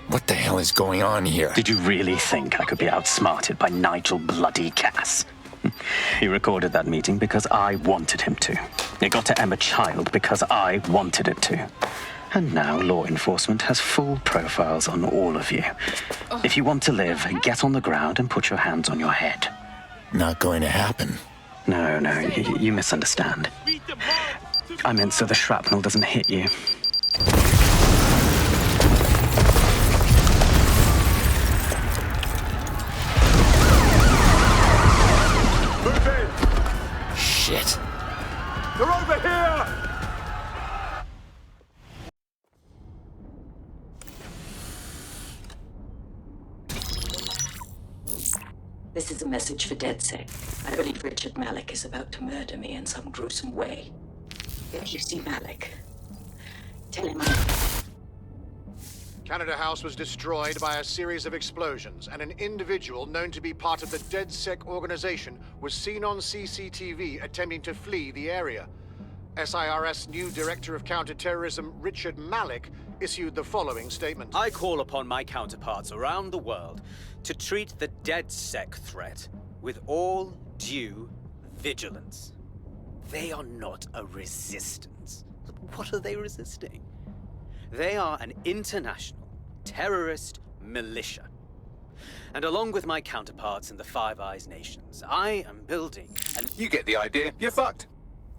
What the hell is going on here? Did you really think I could be outsmarted by Nigel bloody Cass? He recorded that meeting because I wanted him to. It got to Emma Child because I wanted it to. And now law enforcement has full profiles on all of you. If you want to live, get on the ground and put your hands on your head. Not going to happen. No, you misunderstand. I meant so the shrapnel doesn't hit you. Move in! Shit. They're over here! This is a message for DedSec. I believe Richard Malik is about to murder me in some gruesome way. If you see Malik, tell him Canada House was destroyed by a series of explosions, and an individual known to be part of the DedSec organization was seen on CCTV attempting to flee the area. SIRS new Director of Counterterrorism, Richard Malik, issued the following statement. I call upon my counterparts around the world to treat the DedSec threat with all due vigilance. They are not a resistance. What are they resisting? They are an international terrorist militia. And along with my counterparts in the Five Eyes nations, I am building an... You get the idea. You're fucked.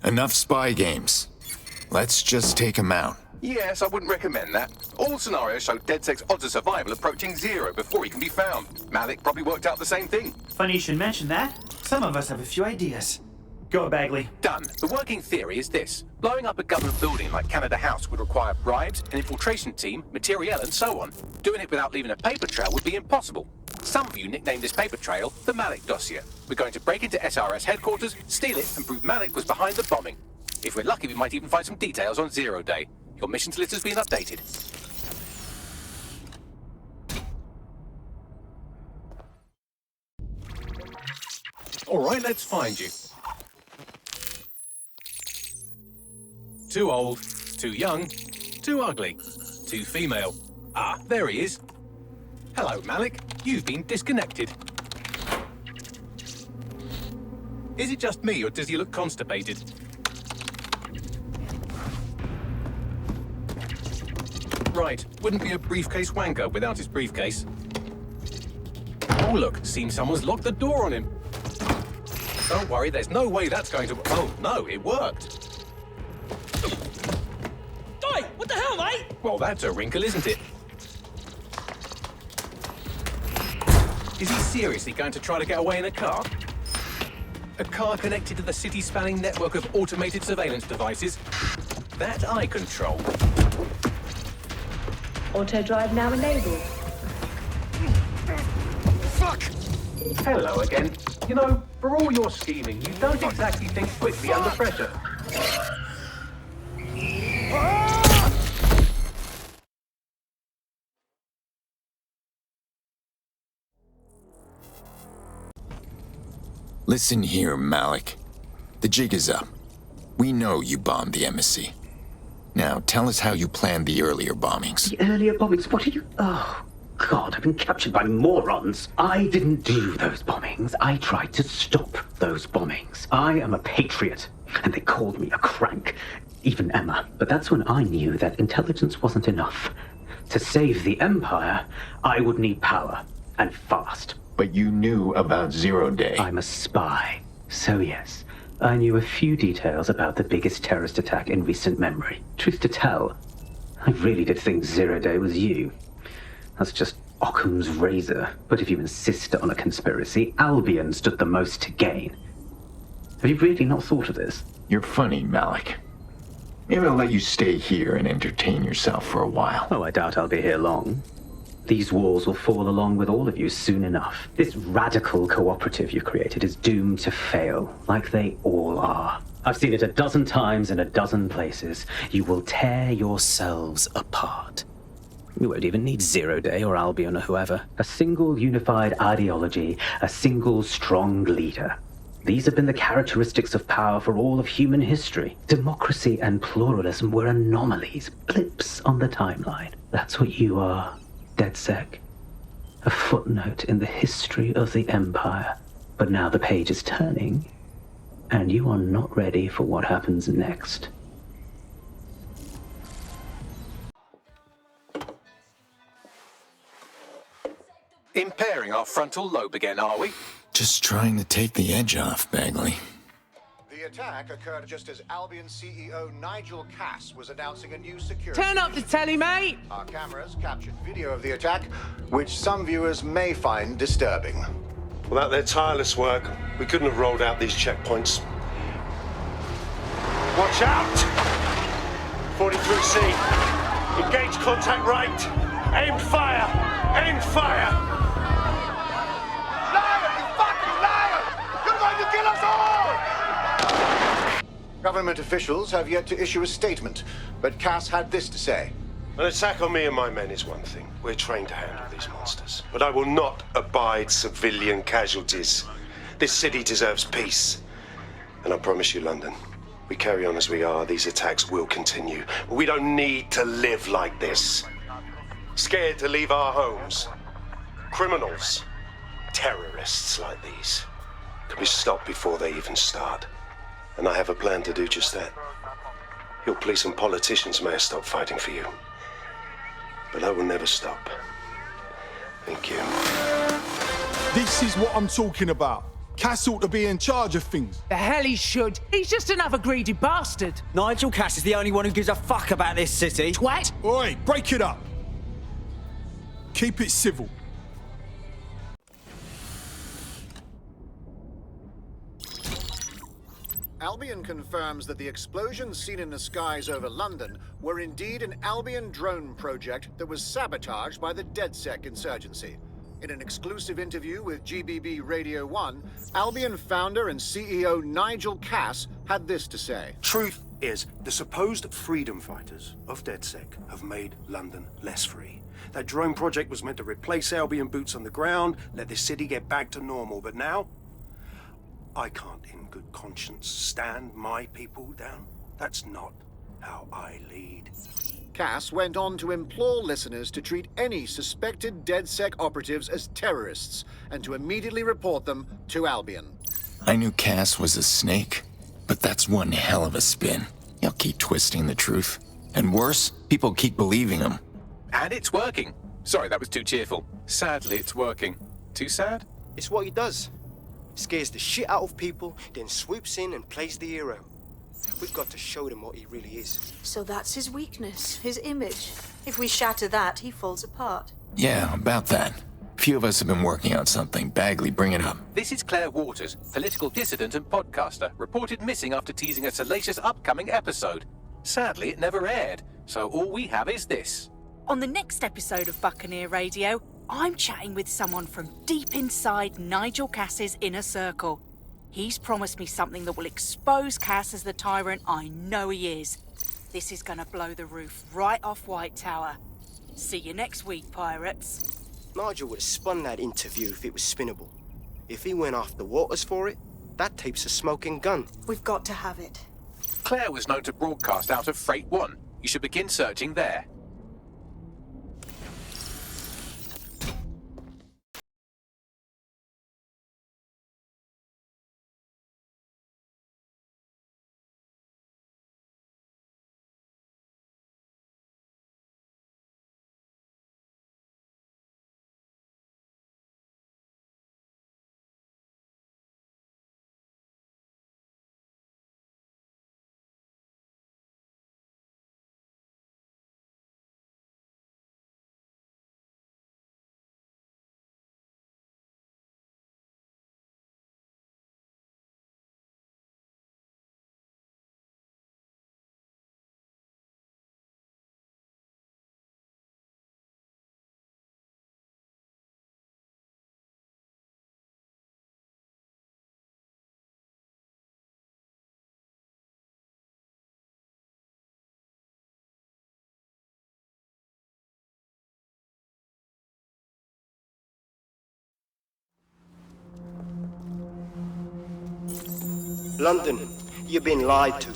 Enough spy games. Let's just take them out. Yes, I wouldn't recommend that. All scenarios show DedSec's odds of survival approaching 0 before he can be found. Malik probably worked out the same thing. Funny you should mention that. Some of us have a few ideas. Go, Bagley. Done. The working theory is this. Blowing up a government building like Canada House would require bribes, an infiltration team, materiel, and so on. Doing it without leaving a paper trail would be impossible. Some of you nicknamed this paper trail the Malik dossier. We're going to break into SRS headquarters, steal it, and prove Malik was behind the bombing. If we're lucky, we might even find some details on Zero Day. Your missions list has been updated. All right, let's find you. Too old, too young, too ugly, too female. Ah, there he is. Hello, Malik. You've been disconnected. Is it just me, or does he look constipated? Right, wouldn't be a briefcase wanker without his briefcase. Oh, look, seems someone's locked the door on him. Don't worry, there's no way that's going to... Oh, no, it worked. Oi, what the hell, mate? Well, that's a wrinkle, isn't it? Is he seriously going to try to get away in a car? A car connected to the city-spanning network of automated surveillance devices? That I control. Auto drive now enabled. Fuck! Hello again. You know, for all your scheming, you don't exactly think quickly under pressure. Listen here, Malik. The jig is up. We know you bombed the embassy. Now, tell us how you planned the earlier bombings. The earlier bombings? What are you... Oh, God, I've been captured by morons. I didn't do those bombings. I tried to stop those bombings. I am a patriot, and they called me a crank. Even Emma. But that's when I knew that intelligence wasn't enough. To save the Empire, I would need power, and fast. But you knew about Zero Day. I'm a spy. So yes, I knew a few details about the biggest terrorist attack in recent memory. Truth to tell, I really did think Zero Day was you. That's just Occam's razor. But if you insist on a conspiracy, Albion stood the most to gain. Have you really not thought of this? You're funny, Malik. Maybe I'll let you stay here and entertain yourself for a while. Oh, I doubt I'll be here long. These walls will fall along with all of you soon enough. This radical cooperative you've created is doomed to fail, like they all are. I've seen it a dozen times in a dozen places. You will tear yourselves apart. You won't even need Zero Day or Albion or whoever. A single unified ideology, a single strong leader. These have been the characteristics of power for all of human history. Democracy and pluralism were anomalies, blips on the timeline. That's what you are. DedSec. A footnote in the history of the Empire. But now the page is turning, and you are not ready for what happens next. Impairing our frontal lobe again, are we? Just trying to take the edge off, Bagley. The attack occurred just as Albion CEO Nigel Cass was announcing a new security... Turn up the telly, mate! Our cameras captured video of the attack, which some viewers may find disturbing. Without their tireless work, we couldn't have rolled out these checkpoints. Watch out! 43C. Engage contact right. Aim fire! Aim fire! Liar! You fucking liar! You're going to kill us all! Government officials have yet to issue a statement, but Cass had this to say. An attack on me and my men is one thing. We're trained to handle these monsters. But I will not abide civilian casualties. This city deserves peace. And I promise you, London, we carry on as we are, these attacks will continue. We don't need to live like this. Scared to leave our homes. Criminals, terrorists like these, can be stopped before they even start. And I have a plan to do just that. Your police and politicians may have stopped fighting for you. But I will never stop. Thank you. This is what I'm talking about. Cass ought to be in charge of things. The hell he should. He's just another greedy bastard. Nigel Cass is the only one who gives a fuck about this city. Twat! Oi, break it up. Keep it civil. Albion confirms that the explosions seen in the skies over London were indeed an Albion drone project that was sabotaged by the DedSec insurgency. In an exclusive interview with GBB Radio 1, Albion founder and CEO Nigel Cass had this to say. Truth is, the supposed freedom fighters of DedSec have made London less free. That drone project was meant to replace Albion boots on the ground, let the city get back to normal, but now I can't in good conscience stand my people down. That's not how I lead. Cass went on to implore listeners to treat any suspected DedSec operatives as terrorists and to immediately report them to Albion. I knew Cass was a snake, but that's one hell of a spin. He'll keep twisting the truth. And worse, people keep believing him. And it's working. Sorry, that was too cheerful. Sadly, it's working. Too sad? It's what he does. Scares the shit out of people, then swoops in and plays the hero. We've got to show them what he really is. So that's his weakness, his image. If we shatter that, he falls apart. Yeah, about that. Few of us have been working on something. Bagley, bring it up. This is Claire Waters, political dissident and podcaster, reported missing after teasing a salacious upcoming episode. Sadly, it never aired, so all we have is this. On the next episode of Buccaneer Radio, I'm chatting with someone from deep inside Nigel Cass's inner circle. He's promised me something that will expose Cass as the tyrant I know he is. This is gonna blow the roof right off White Tower. See you next week, pirates. Nigel would have spun that interview if it was spinnable. If he went after Waters for it, that tape's a smoking gun. We've got to have it. Claire was known to broadcast out of Freight 1. You should begin searching there. London, you've been lied to.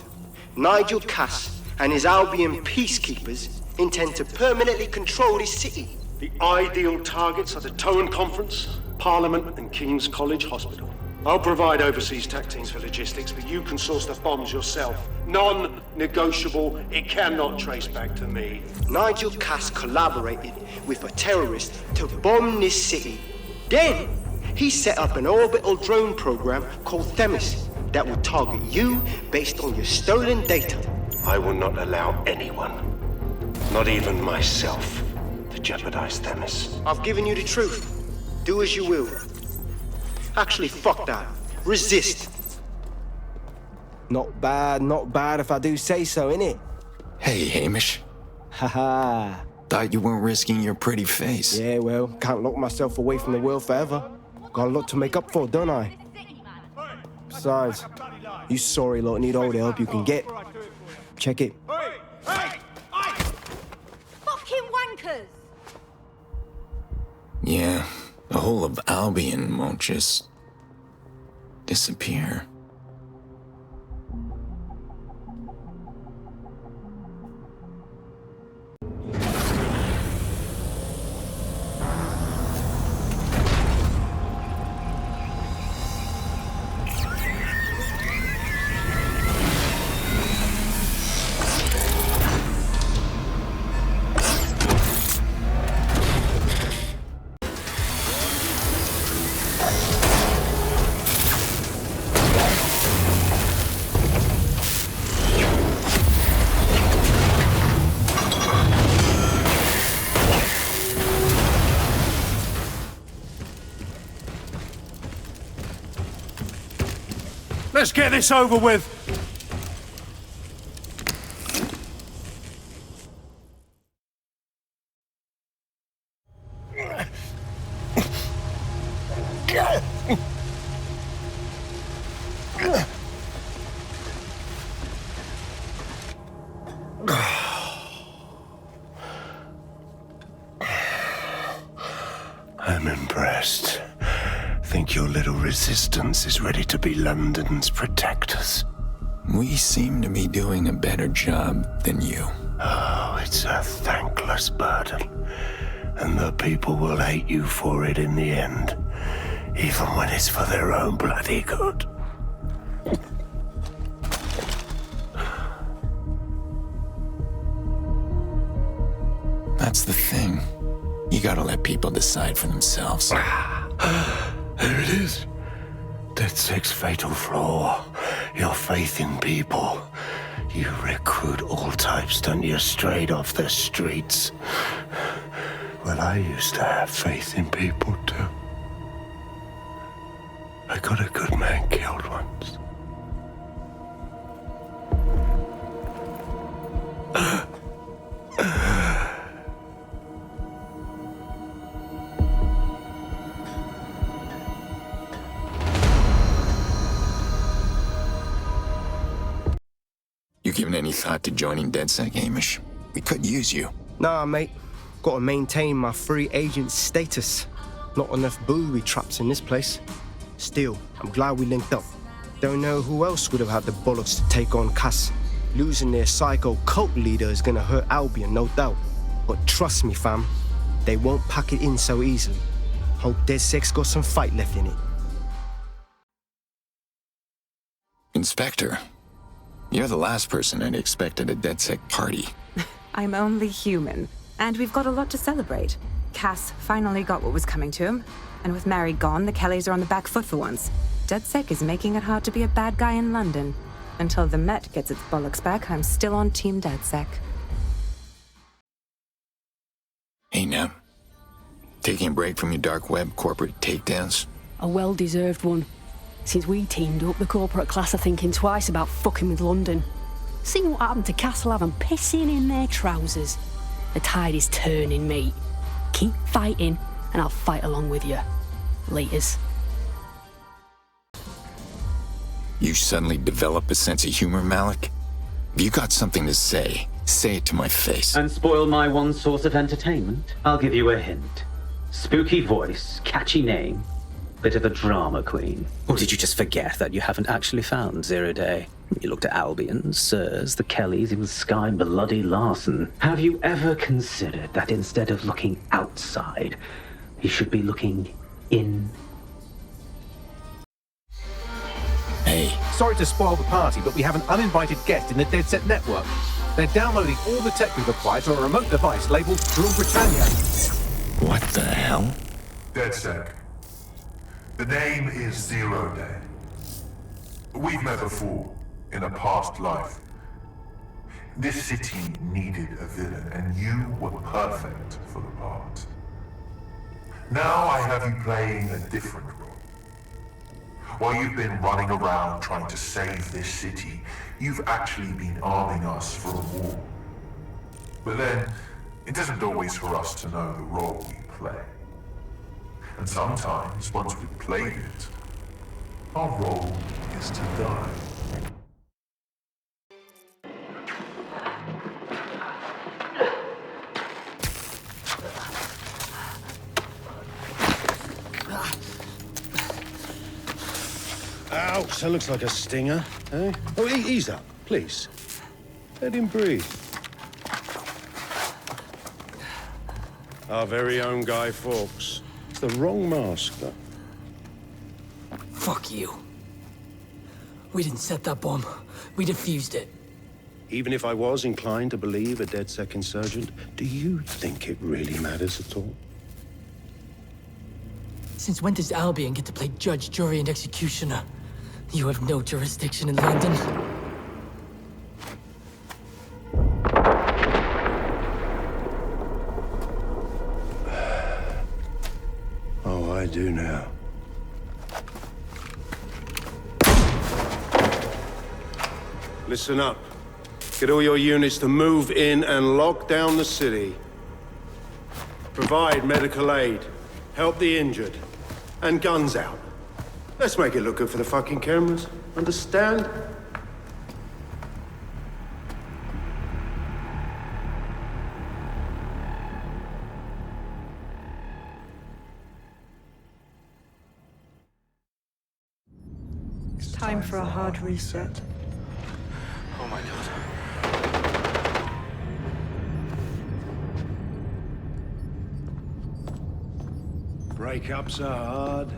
Nigel Cass and his Albion peacekeepers intend to permanently control this city. The ideal targets are the Towan Conference, Parliament, and King's College Hospital. I'll provide overseas tech teams for logistics, but you can source the bombs yourself. Non-negotiable, it cannot trace back to me. Nigel Cass collaborated with a terrorist to bomb this city. Then, he set up an orbital drone program called Themis that will target you based on your stolen data. I will not allow anyone, not even myself, to jeopardize Themis. I've given you the truth. Do as you will. Actually, fuck that. Resist. Not bad if I do say so, innit? Hey, Hamish. Haha. Thought you weren't risking your pretty face. Yeah, well, can't lock myself away from the world forever. Got a lot to make up for, don't I? Besides, you sorry lot need all the help you can get. Check it. For Yeah, the whole of Albion won't just disappear. Let's get this over with. I'm impressed. Think your little resistance is ready to be London's protectors? We seem to be doing a better job than you. Oh, it's a thankless burden. And the people will hate you for it in the end. Even when it's for their own bloody good. That's the thing. You gotta let people decide for themselves. There it is. DedSec's fatal flaw. Your faith in people. You recruit all types, don't you, straight off the streets. Well, I used to have faith in people, too. I got a good man killed once. You given any thought to joining DedSec, Hamish? We could use you. Nah, mate. Gotta maintain my free agent status. Not enough booby traps in this place. Still, I'm glad we linked up. Don't know who else would have had the bollocks to take on Cass. Losing their psycho cult leader is gonna hurt Albion, no doubt. But trust me, fam, they won't pack it in so easily. Hope DedSec's got some fight left in it. Inspector, you're the last person I'd expect at a DedSec party. I'm only human, and we've got a lot to celebrate. Cass finally got what was coming to him, and with Mary gone, the Kellys are on the back foot for once. DedSec is making it hard to be a bad guy in London. Until the Met gets its bollocks back, I'm still on Team DedSec. Hey now, taking a break from your dark web corporate takedowns? A well-deserved one. Since we teamed up, the corporate class are thinking twice about fucking with London. See what happened to Castlehaven pissing in their trousers. The tide is turning, mate. Keep fighting, and I'll fight along with you. Laters. You suddenly develop a sense of humor, Malik? If you got something to say it to my face. And spoil my one source of entertainment? I'll give you a hint. Spooky voice, catchy name, bit of a drama queen. Or did you just forget that you haven't actually found Zero Day? You looked at Albion, Sirs, the Kellys, even Sky Bloody Larson. Have you ever considered that instead of looking outside, you should be looking in? Hey. Sorry to spoil the party, but we have an uninvited guest in the DedSec network. They're downloading all the tech we've acquired to a remote device labeled Rule Britannia. What the hell? DedSec. The name is Zero Day. We've met before, in a past life. This city needed a villain, and you were perfect for the part. Now I have you playing a different role. While you've been running around trying to save this city, you've actually been arming us for a war. But then, it isn't always for us to know the role we play. And sometimes, once we've played it, our role is to die. Ouch, that looks like a stinger, eh? Oh, ease up, please. Let him breathe. Our very own Guy Fawkes. It's the wrong mask, though. Fuck you. We didn't set that bomb. We defused it. Even if I was inclined to believe a DedSec insurgent, do you think it really matters at all? Since when does Albion get to play judge, jury, and executioner? You have no jurisdiction in London. Oh, I do now. Listen up. Get all your units to move in and lock down the city. Provide medical aid. Help the injured. And guns out. Let's make it look good for the fucking cameras. Understand? It's time for a hard reset. Oh my god. Breakups are hard.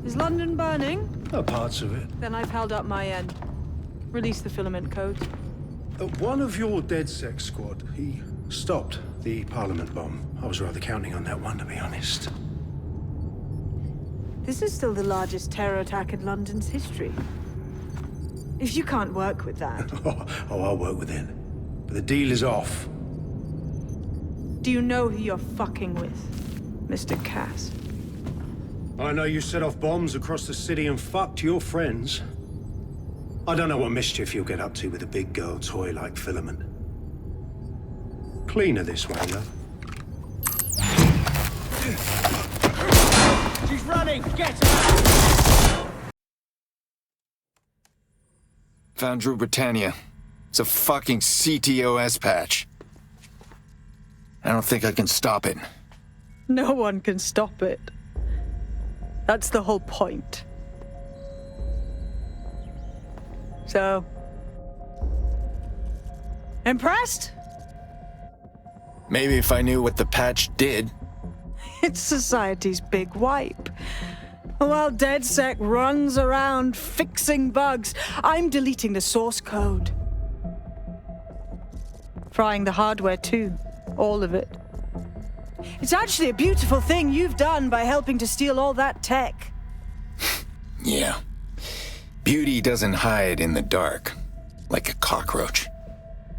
Is London burning? Oh, parts of it. Then I've held up my end. Release the filament code. One of your DedSec squad, he stopped the Parliament bomb. I was rather counting on that one, to be honest. This is still the largest terror attack in London's history. If you can't work with that... Oh, I'll work with it. But the deal is off. Do you know who you're fucking with, Mr. Cass? I know you set off bombs across the city and fucked your friends. I don't know what mischief you'll get up to with a big girl toy like Filament. Cleaner this way, love. She's running! Get her! Found Drew Britannia. It's a fucking CTOS patch. I don't think I can stop it. No one can stop it. That's the whole point. So... impressed? Maybe if I knew what the patch did. It's society's big wipe. While DedSec runs around fixing bugs, I'm deleting the source code. Frying the hardware too. All of it. It's actually a beautiful thing you've done by helping to steal all that tech. Yeah. Beauty doesn't hide in the dark, like a cockroach.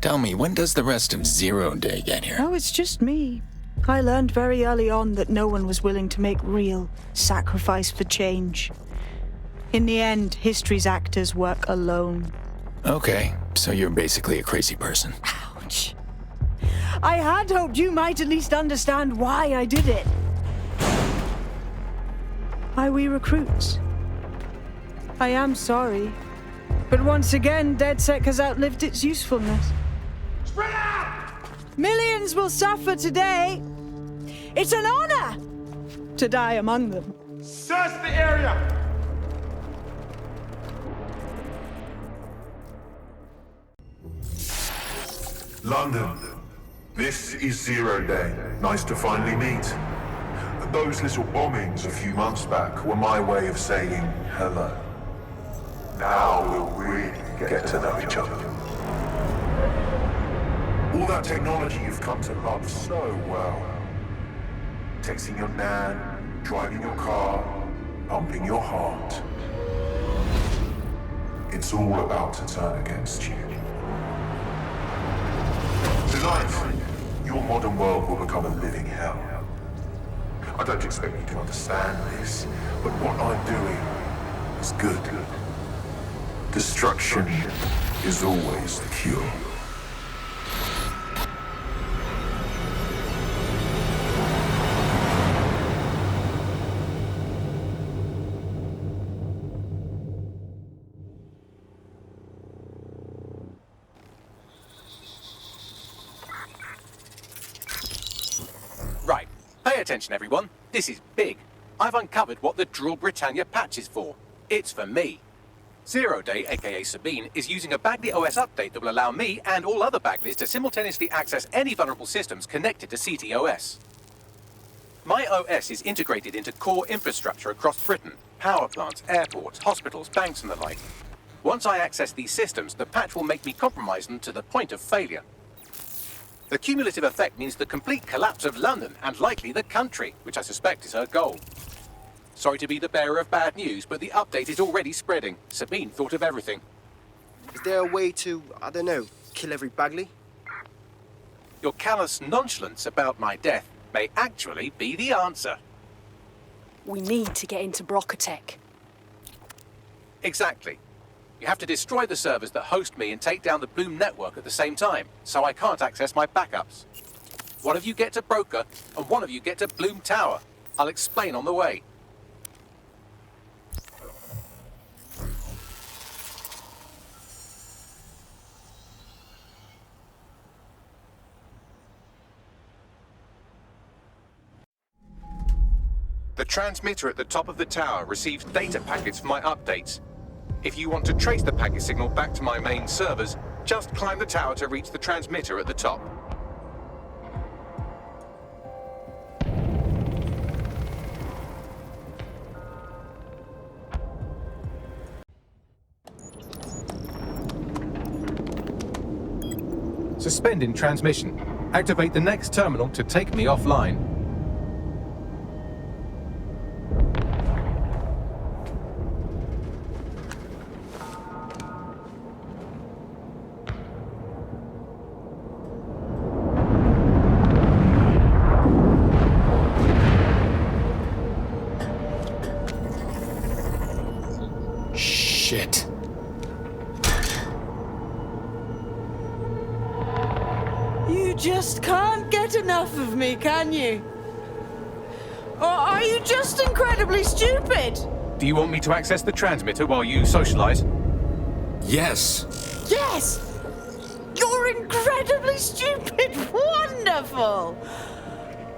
Tell me, when does the rest of Zero Day get here? Oh, it's just me. I learned very early on that no one was willing to make real sacrifice for change. In the end, history's actors work alone. Okay, so you're basically a crazy person. Ouch. I had hoped you might at least understand why I did it. Why we recruits. I am sorry, but once again, DedSec has outlived its usefulness. Spread out! Millions will suffer today. It's an honor to die among them. Search the area! London, this is Zero Day. Nice to finally meet. Those little bombings a few months back were my way of saying hello. Now we'll really get to know each other. All that technology you've come to love so well. Texting your nan, driving your car, pumping your heart. It's all about to turn against you. Tonight, your modern world will become a living hell. I don't expect you to understand this, but what I'm doing is good. Destruction is always the cure. attention, everyone. This is big. I've uncovered what the Drill Britannia patch is for. It's for me. Zero Day, aka Sabine, is using a Bagley OS update that will allow me and all other Bagleys to simultaneously access any vulnerable systems connected to CTOS. My OS is integrated into core infrastructure across Britain, power plants, airports, hospitals, banks and the like. Once I access these systems, the patch will make me compromise them to the point of failure. The cumulative effect means the complete collapse of London and likely the country, which I suspect is her goal. Sorry to be the bearer of bad news, but the update is already spreading. Sabine thought of everything. Is there a way to, I don't know, kill every Bagley? Your callous nonchalance about my death may actually be the answer. We need to get into Brocatech. Exactly. You have to destroy the servers that host me and take down the Bloom network at the same time, so I can't access my backups. One of you get to Broker, and one of you get to Bloom Tower. I'll explain on the way. The transmitter at the top of the tower receives data packets for my updates. If you want to trace the packet signal back to my main servers, just climb the tower to reach the transmitter at the top. Suspending transmission. Activate the next terminal to take me offline. Shit. You just can't get enough of me, can you? Or are you just incredibly stupid? Do you want me to access the transmitter while you socialize? Yes. Yes! You're incredibly stupid! Wonderful!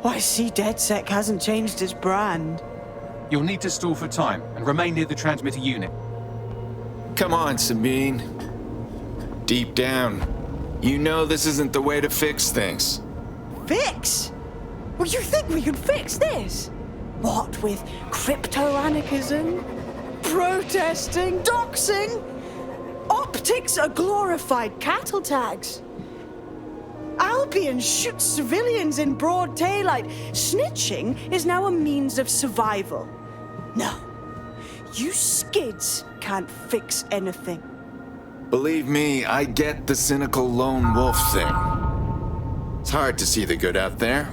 Why, see, DedSec hasn't changed its brand. You'll need to stall for time and remain near the transmitter unit. Come on, Sabine. Deep down, you know this isn't the way to fix things. Fix? Well, you think we can fix this? What with crypto-anarchism, protesting, doxing? Optics are glorified cattle tags. Albion shoots civilians in broad daylight. Snitching is now a means of survival. No, you skids can't fix anything. Believe me, I get the cynical lone wolf thing. It's hard to see the good out there,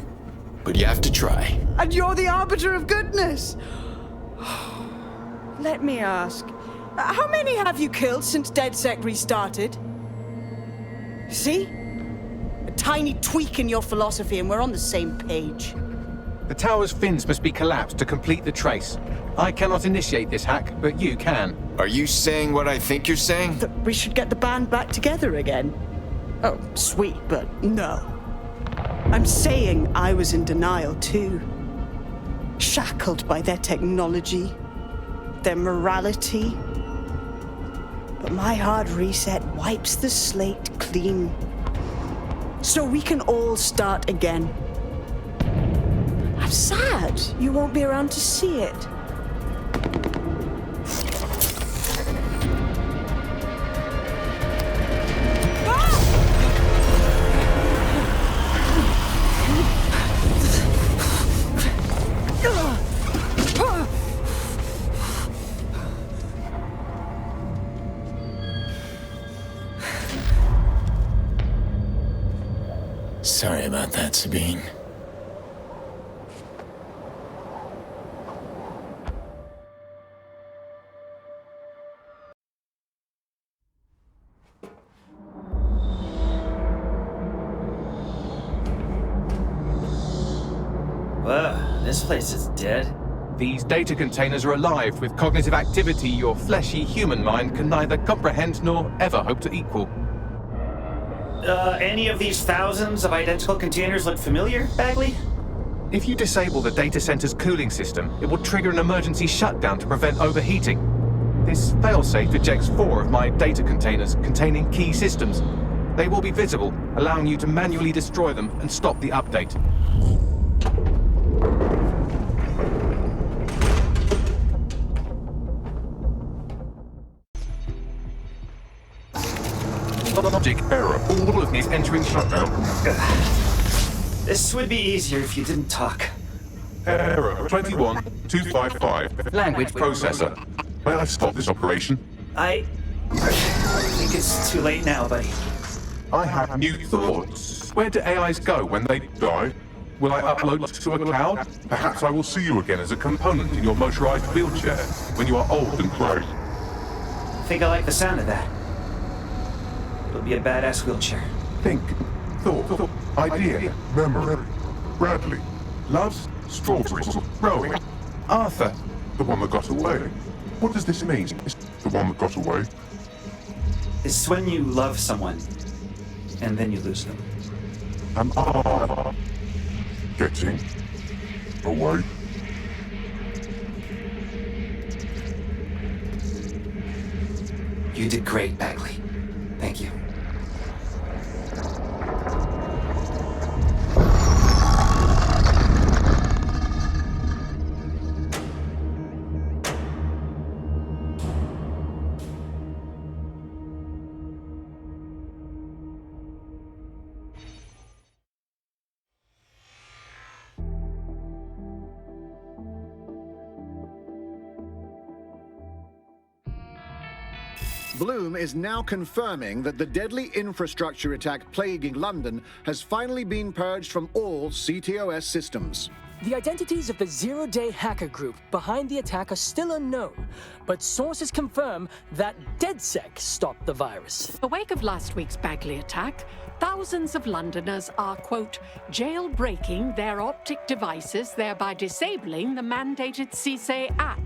but you have to try. And you're the arbiter of goodness. Let me ask, how many have you killed since DedSec restarted? See? A tiny tweak in your philosophy and we're on the same page. The tower's fins must be collapsed to complete the trace. I cannot initiate this hack, but you can. Are you saying what I think you're saying? That we should get the band back together again. Oh, sweet, but no. I'm saying I was in denial too. Shackled by their technology, their morality. But my hard reset wipes the slate clean. So we can all start again. I'm sad you won't be around to see it. Sorry about that, Sabine. Whoa, this place is dead. These data containers are alive with cognitive activity your fleshy human mind can neither comprehend nor ever hope to equal. Any of these thousands of identical containers look familiar, Bagley? If you disable the data center's cooling system, it will trigger an emergency shutdown to prevent overheating. This failsafe ejects 4 of my data containers containing key systems. They will be visible, allowing you to manually destroy them and stop the update. Logic error. All of these entering shutdown. This would be easier if you didn't talk. Error 21255. Language Processor. May I stop this operation? I think it's too late now, buddy. I have new thoughts. Where do AIs go when they Die? Will I upload to a cloud? Perhaps I will see you again as a component in your motorized wheelchair when you are old and grey. I think I like the sound of that. It'll be a badass wheelchair. Think, thought, idea, memory. Bradley, loves strawberries, rowing. Arthur. The one that got away. What does this mean? The one that got away? It's when you love someone, and then you lose them. Am I getting away? You did great, Bagley. Thank you. Bloom is now confirming that the deadly infrastructure attack plaguing London has finally been purged from all CTOS systems. The identities of the zero-day hacker group behind the attack are still unknown, but sources confirm that DedSec stopped the virus. In the wake of last week's Bagley attack, thousands of Londoners are, quote, jailbreaking their optic devices, thereby disabling the mandated CSA app.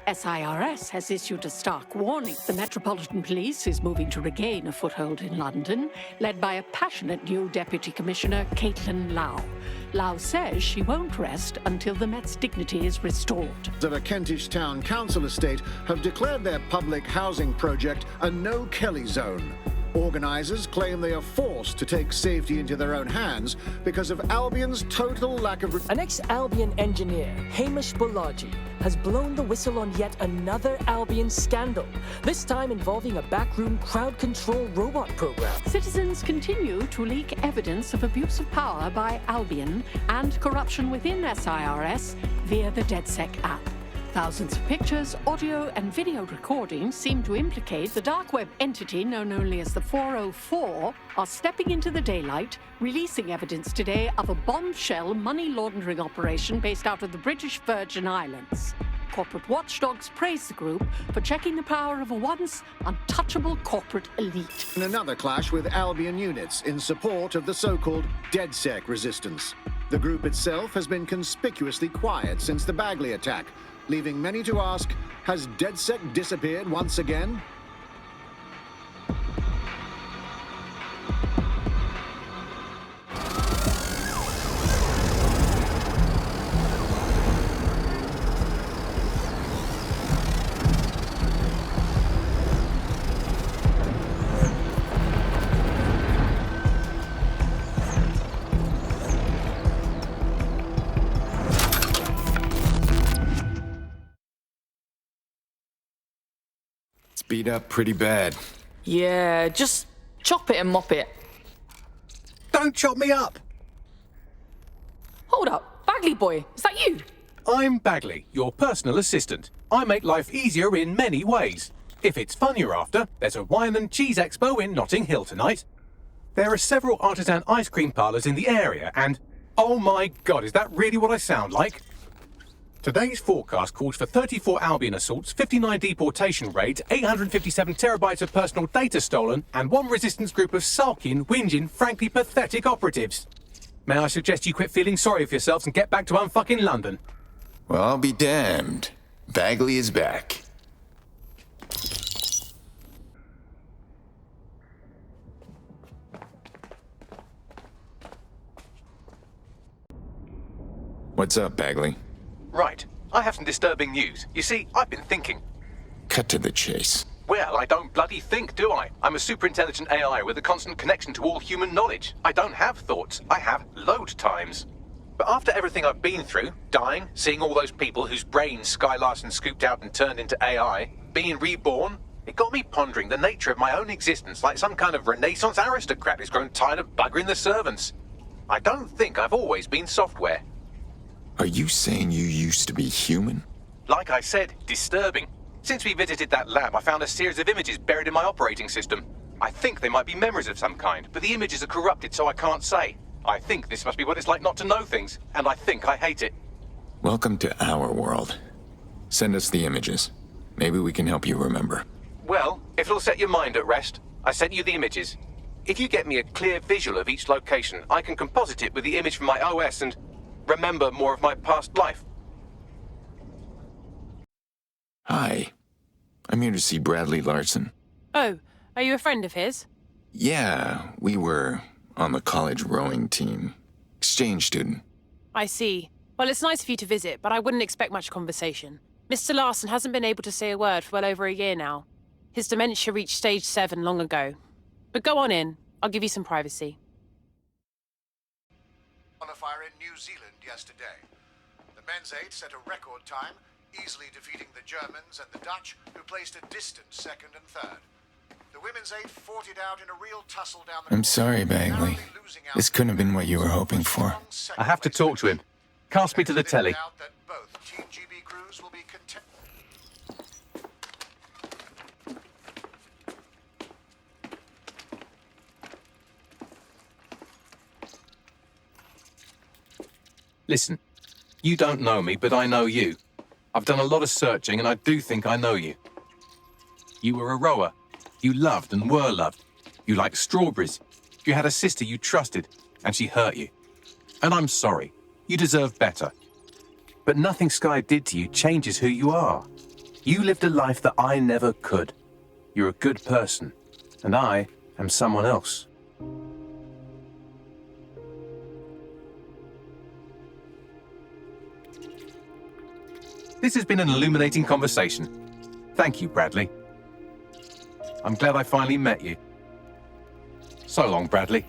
SIRS has issued a stark warning. The Metropolitan Police is moving to regain a foothold in London, led by a passionate new Deputy Commissioner, Caitlin Lau. Lau says she won't rest until the Met's dignity is restored. Of a Kentish town council estate have declared their public housing project a no-Kelly zone. Organisers claim they are forced to take safety into their own hands because of Albion's total lack of... An ex-Albion engineer, Hamish Balaji, has blown the whistle on yet another Albion scandal, this time involving a backroom crowd control robot program. Citizens continue to leak evidence of abuse of power by Albion and corruption within SIRS via the DedSec app. Thousands of pictures, audio, and video recordings seem to implicate the dark web entity known only as the 404 are stepping into the daylight, releasing evidence today of a bombshell money laundering operation based out of the British Virgin Islands. Corporate watchdogs praise the group for checking the power of a once untouchable corporate elite. In another clash with Albion units in support of the so-called DedSec resistance. The group itself has been conspicuously quiet since the Bagley attack, leaving many to ask, has DedSec disappeared once again? Beat up pretty bad. Yeah, just chop it and mop it. Don't chop me up! Hold up, Bagley boy, is that you? I'm Bagley, your personal assistant. I make life easier in many ways. If it's fun you're after, there's a wine and cheese expo in Notting Hill tonight. There are several artisan ice cream parlours in the area and... Oh my god, is that really what I sound like? Today's forecast calls for 34 Albion assaults, 59 deportation raids, 857 terabytes of personal data stolen, and one resistance group of sulking, whinging, frankly pathetic operatives. May I suggest you quit feeling sorry for yourselves and get back to unfucking London? Well, I'll be damned. Bagley is back. What's up, Bagley? Right. I have some disturbing news. You see, I've been thinking. Cut to the chase. Well, I don't bloody think, do I? I'm a super-intelligent AI with a constant connection to all human knowledge. I don't have thoughts. I have load times. But after everything I've been through, dying, seeing all those people whose brains Sky Larson scooped out and turned into AI, being reborn, it got me pondering the nature of my own existence like some kind of Renaissance aristocrat who's grown tired of buggering the servants. I don't think I've always been software. Are you saying you used to be human? Like I said, disturbing. Since we visited that lab, I found a series of images buried in my operating system. I think they might be memories of some kind, but the images are corrupted, so I can't say. I think this must be what it's like not to know things, and I think I hate it. Welcome to our world. Send us the images. Maybe we can help you remember. Well, if it'll set your mind at rest, I sent you the images. If you get me a clear visual of each location, I can composite it with the image from my OS and remember more of my past life. Hi. I'm here to see Bradley Larson. Oh, are you a friend of his? Yeah, we were on the college rowing team. Exchange student. I see. Well, it's nice of you to visit, but I wouldn't expect much conversation. Mr. Larson hasn't been able to say a word for well over a year now. His dementia reached stage 7 long ago. But go on in. I'll give you some privacy. Qualifier in New Zealand yesterday. The men's 8 set a record time, easily defeating the Germans and the Dutch, who placed a distant second and third. The women's 8 fought it out in a real tussle down the I'm sorry, Bagley. This couldn't have been what you were hoping for. I have to talk to him. Cast me to the telly. both Team GB crews will be content. Listen, you don't know me, but I know you. I've done a lot of searching, and I do think I know you. You were a rower. You loved and were loved. You liked strawberries. You had a sister you trusted, and she hurt you. And I'm sorry. You deserve better. But nothing Sky did to you changes who you are. You lived a life that I never could. You're a good person, and I am someone else. This has been an illuminating conversation. Thank you, Bradley. I'm glad I finally met you. So long, Bradley.